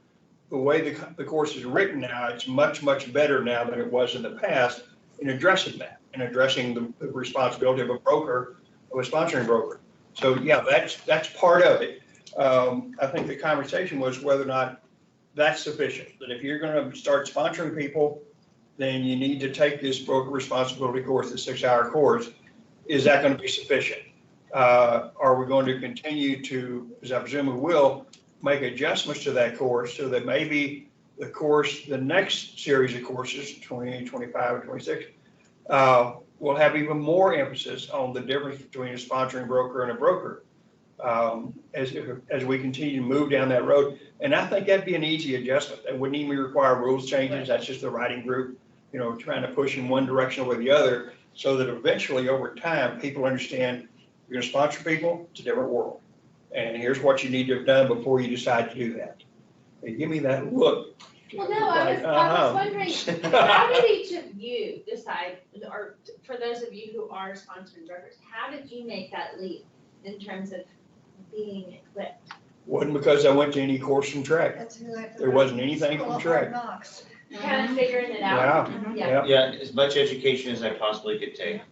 S6: the way the course is written now. It's much, much better now than it was in the past in addressing that, in addressing the responsibility of a broker, of a sponsoring broker. So yeah, that's part of it. I think the conversation was whether or not that's sufficient, that if you're gonna start sponsoring people, then you need to take this broker responsibility course, the 6-hour course. Is that gonna be sufficient? Are we going to continue to, as I presume we will, make adjustments to that course so that maybe the next series of courses, 20, 25, and 26, will have even more emphasis on the difference between a sponsoring broker and a broker as we continue to move down that road. And I think that'd be an easy adjustment. That wouldn't even require rules changes. That's just the writing group, trying to push in one direction or the other so that eventually over time, people understand you're gonna sponsor people, it's a different world. And here's what you need to have done before you decide to do that. And give me that look.
S3: Well, no, I was wondering, how did each of you decide, or for those of you who are sponsoring brokers, how did you make that leap in terms of being equipped?
S6: Wasn't because I went to any course from track.
S10: That's exactly
S6: There
S10: right.
S6: wasn't anything
S10: School
S6: from
S10: of hard
S6: track.
S10: knocks.
S3: Kind of figuring it out.
S6: Yeah, yeah.
S8: Yeah, as much education as I possibly could take.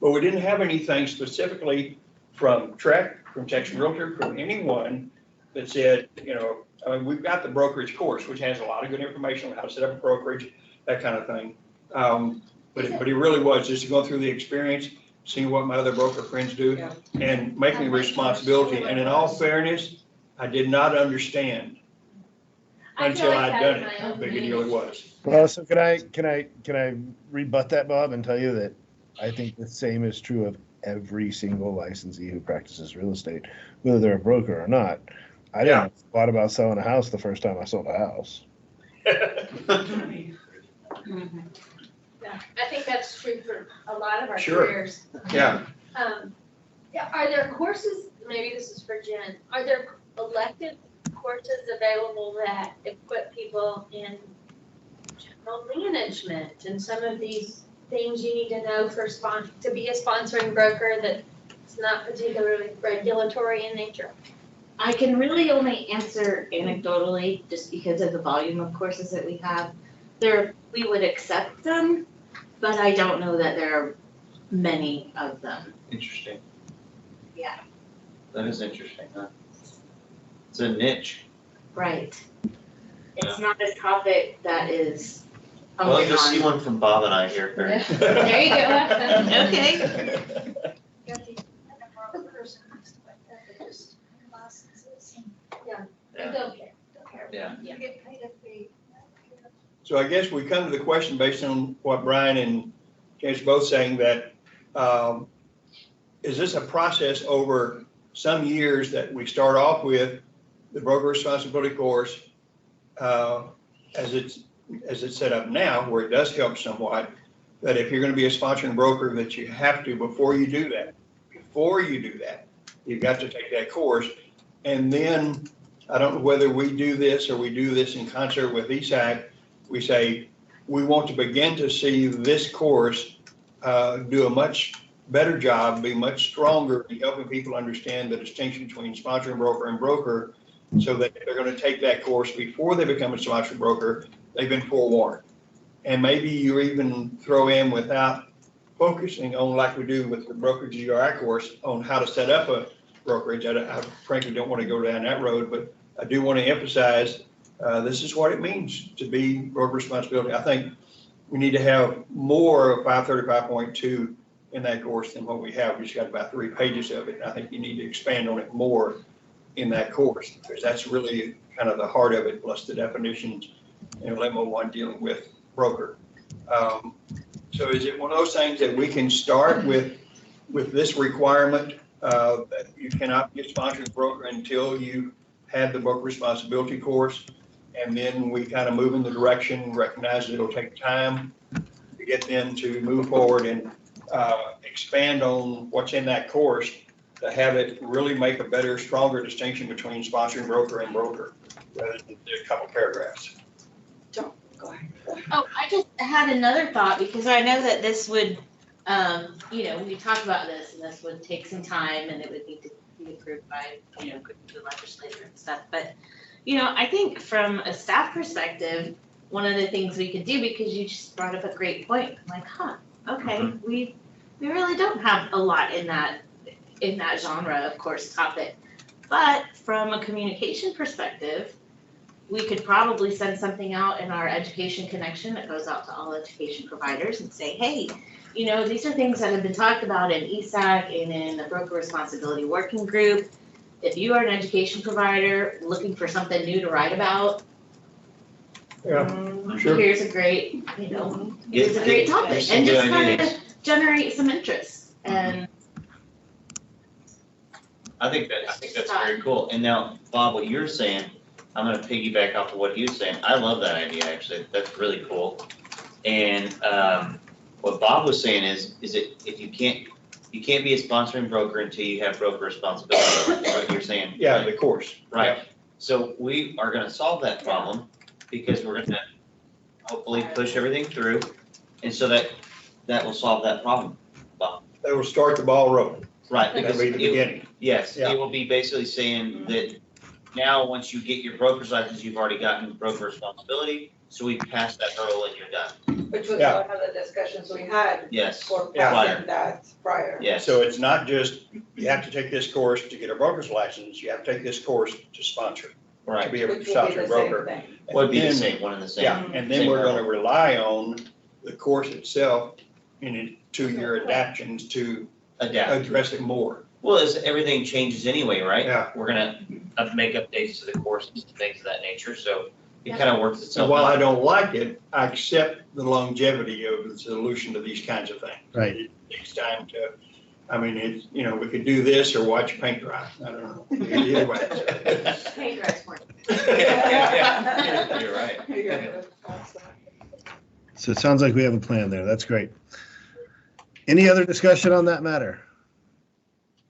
S6: But we didn't have anything specifically from track, from Texas Realtor, from anyone that said, you know, I mean, we've got the brokerage course, which has a lot of good information on how to set up a brokerage, that kind of thing. But it really was just going through the experience, seeing what my other broker friends do,
S13: Yeah.
S6: and making the responsibility. And in all fairness, I did not understand
S3: I feel
S6: until
S3: like
S6: I'd done
S3: having
S6: it,
S3: my
S6: how
S3: own
S6: big a
S3: meeting.
S6: deal it was.
S1: Well, so can I rebut that, Bob, and tell you that I think the same is true of every single licensee who practices real estate, whether they're a broker or not. I didn't know a lot about selling a house the first time I sold a house.
S3: Yeah, I think that's true for a lot of our
S6: Sure.
S3: careers.
S6: Yeah.
S3: Yeah, are there courses, maybe this is for Jen, are there elective courses available that equip people in general management and some of these things you need to know for to be a sponsoring broker that's not particularly regulatory in nature?
S12: I can really only answer anecdotally, just because of the volume of courses that we have. We would accept them, but I don't know that there are many of them.
S8: Interesting.
S12: Yeah.
S8: That is interesting, huh? It's a niche.
S12: Right. It's not a topic that is
S8: Well,
S12: hungry
S8: just see
S12: on.
S8: one from Bob and I here, Karen.
S3: There you go.
S12: Okay.
S10: Got the brokers and stuff like that, that just licenses.
S8: Yeah.
S3: You don't care.
S10: Don't care.
S8: Yeah.
S10: You get paid a fee.
S6: So I guess we come to the question based on what Brian and James both saying that, is this a process over some years that we start off with the broker responsibility course, as it's set up now, where it does help somewhat, that if you're gonna be a sponsoring broker, that you have to, before you do that, you've got to take that course. And then, I don't know whether we do this or we do this in concert with ESAC, we say, we want to begin to see this course do a much better job, be much stronger in helping people understand the distinction between sponsoring broker and broker, so that if they're going to take that course before they become a sponsoring broker, they've been forewarned. And maybe you even throw in, without focusing on, like we do with the brokerage GRI course, on how to set up a brokerage. I frankly don't want to go down that road, but I do want to emphasize this is what it means to be broker responsibility. I think we need to have more of 535.2 in that course than what we have. We just got about 3 pages of it. I think you need to expand on it more in that course, because that's really kind of the heart of it, plus the definitions in LEMO 1 dealing with broker. So is it one of those things that we can start with this requirement that you cannot be a sponsored broker until you have the broker responsibility course? And then we kind of move in the direction, recognize that it'll take time to get them to move forward and expand on what's in that course, to have it really make a better, stronger distinction between sponsoring broker and broker, rather than a couple paragraphs.
S13: Go ahead.
S12: Oh, I just had another thought, because I know that this would, we talked about this, and this would take some time, and it would need to be approved by, the legislature and stuff, but, I think from a staff perspective, one of the things we could do, because you just brought up a great point, like, okay, we really don't have a lot in that genre, of course, topic. But from a communication perspective, we could probably send something out in our education connection that goes out to all education providers and say, hey, these are things that have been talked about in ESAC and in the broker responsibility working group. If you are an education provider looking for something new to write about,
S6: Sure.
S12: here's a great, here's a great topic, and just kind of generate some interest. And
S8: I think that's very cool. And now, Bob, what you're saying, I'm gonna piggyback off of what he was saying. I love that idea, actually. That's really cool. And what Bob was saying is it, if you can't be a sponsoring broker until you have broker responsibility, is what you're saying.
S6: Yeah, the course.
S8: Right. So we are gonna solve that problem, because we're gonna hopefully push everything through. And so that will solve that problem, Bob.
S6: That will start the ball rolling.
S8: Right,
S6: That'll
S8: because
S6: be the beginning.
S8: yes,
S6: Yeah.
S8: it will be basically saying that
S14: now, once you get your broker's license, you've already gotten broker responsibility, so we passed that hurdle and you're done.
S5: Which was
S6: Yeah.
S5: one of the discussions we had
S14: Yes.
S5: for
S6: Yeah.
S5: passing that prior.
S14: Yes.
S6: So it's not just, you have to take this course to get a broker's license, you have to take this course to sponsor, to
S14: Right.
S6: be a
S5: Which will be
S6: sponsor
S5: the
S6: broker.
S5: same thing.
S14: Would be the
S6: And
S14: same, one and the same.
S6: Yeah, and then
S14: Same
S6: we're gonna
S14: hurdle.
S6: rely on the course itself in it to your adaptions to
S14: Adapt.
S6: address it more.
S14: Well, as everything changes anyway, right?
S6: Yeah.
S14: We're gonna make updates to the courses and things of that nature, so it kind of works
S6: So
S14: itself
S6: while I
S14: out.
S6: don't like it, I accept the longevity of the solution to these kinds of things.
S1: Right.
S6: It takes time to, I mean, it's, you know, we could do this or watch paint dry. I don't know. Either way.
S12: Paint dry's more.
S14: Yeah, you're right.
S1: So it sounds like we have a plan there. That's great. Any other discussion on that matter?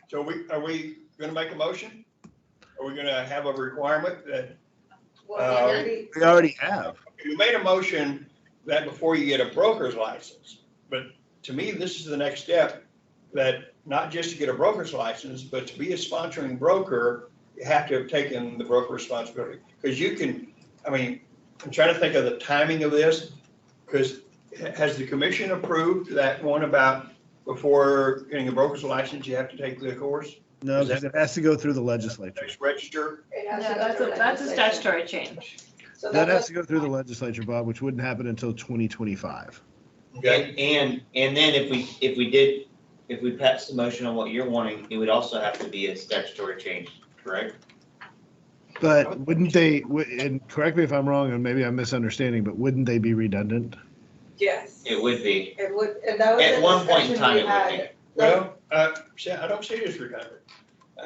S6: So are we gonna make a motion? Are we gonna have a requirement that,
S1: We already have.
S6: you made a motion that before you get a broker's license, but to me, this is the next step, that not just to get a broker's license, but to be a sponsoring broker, you have to have taken the broker responsibility. Because you can, I mean, I'm trying to think of the timing of this, because has the commission approved that one about before getting a broker's license, you have to take the course?
S1: No, because it has to go through the legislature.
S6: Next register?
S2: No, that's a statutory change.
S5: So
S1: That
S5: that
S1: has
S5: was,
S1: to go through the legislature, Bob, which wouldn't happen until 2025.
S6: Okay.
S14: And then if we pass the motion on what you're wanting, it would also have to be a statutory change, correct?
S1: But wouldn't they, and correct me if I'm wrong, and maybe I'm misunderstanding, but wouldn't they be redundant?
S5: yes.
S14: It would be.
S5: It would, and that was
S14: At
S5: the
S14: one point in
S5: discussion
S14: time,
S5: we
S14: it would
S5: had.
S14: be.
S6: Well, see, I don't see it as redundant.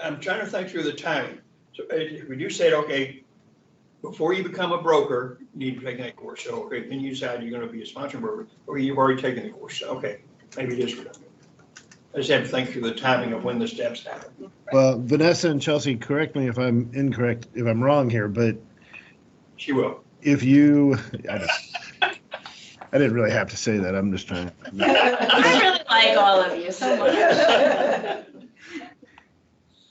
S6: I'm trying to think through the timing. So if we do say, okay, before you become a broker, you need to take that course. So, okay, then you decide you're gonna be a sponsor broker, or you've already taken the course. So, okay, maybe it is redundant. I just have to think through the timing of when the steps happen.
S1: Well, Vanessa and Chelsea, correct me if I'm incorrect, if I'm wrong here, but
S6: She will.
S1: if you, I didn't really have to say that. I'm just trying.
S2: I really like all of you so much.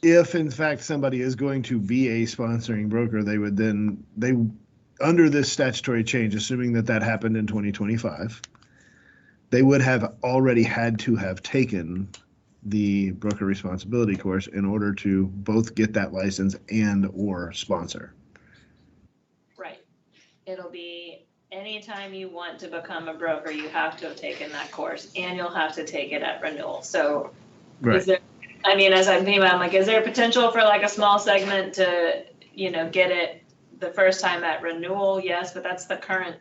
S1: If in fact somebody is going to be a sponsoring broker, they would then, under this statutory change, assuming that that happened in 2025, they would have already had to have taken the broker responsibility course in order to both get that license and or sponsor.
S2: Right. It'll be anytime you want to become a broker, you have to have taken that course and you'll have to take it at renewal. So is there, I mean, as I'm thinking about it, I'm like, is there a potential for like a small segment to, get it the first time at renewal? Yes, but that's the current.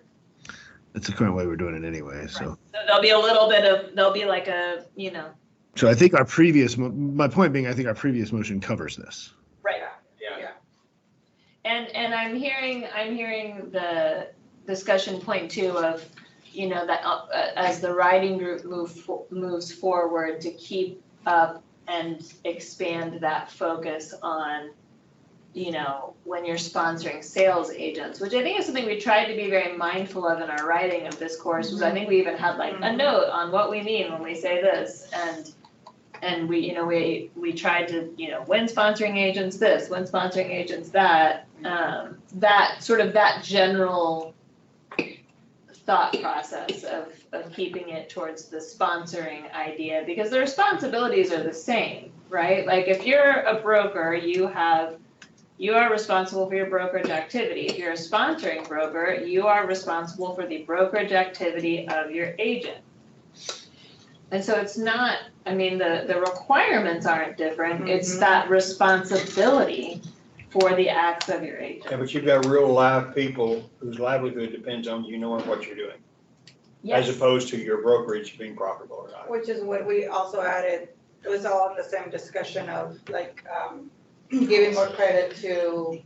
S1: That's the current way we're doing it anyway, so.
S2: So there'll be a little bit of, there'll be like a,
S1: So I think our previous, my point being, I think our previous motion covers this.
S2: Right.
S6: Yeah.
S2: And I'm hearing the discussion point too of, that as the riding group moves forward to keep up and expand that focus on, when you're sponsoring sales agents, which I think is something we tried to be very mindful of in our writing of this course, was I think we even had like a note on what we mean when we say this, and we tried to, when sponsoring agents this, when sponsoring agents that, that general thought process of keeping it towards the sponsoring idea, because the responsibilities are the same, right? Like if you're a broker, you are responsible for your brokerage activity. If you're a sponsoring broker, you are responsible for the brokerage activity of your agent. And so it's not, the requirements aren't different, it's that responsibility for the acts of your agent.
S6: Yeah, but you've got real live people whose livelihood depends on you knowing what you're doing, as
S2: Yes.
S6: opposed to your brokerage being profitable or not.
S5: Which is what we also added, it was all in the same discussion of like, giving more credit to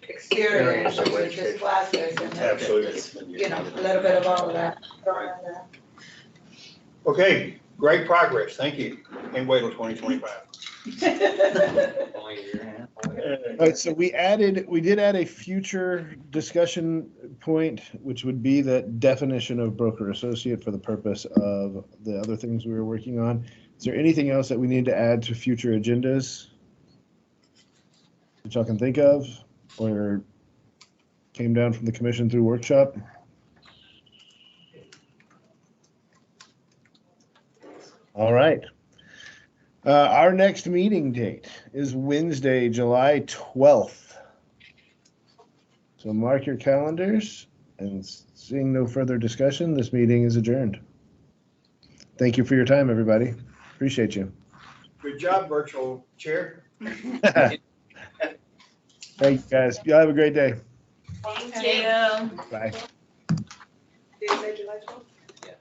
S5: experience, which is classes and then,
S6: Absolutely.
S5: a little bit of all of that.
S6: Okay, great progress. Thank you. Can't wait till 2025.
S1: All right, so we did add a future discussion point, which would be that definition of broker associate for the purpose of the other things we were working on. Is there anything else that we need to add to future agendas? that y'all can think of or came down from the commission through workshop? All right. Our next meeting date is Wednesday, July 12th. So mark your calendars, and seeing no further discussion, this meeting is adjourned. Thank you for your time, everybody. Appreciate you.
S6: Good job, virtual chair.
S1: Thank you, guys. Y'all have a great day.
S2: Thank you.
S1: Bye.
S5: Did you say July 12th?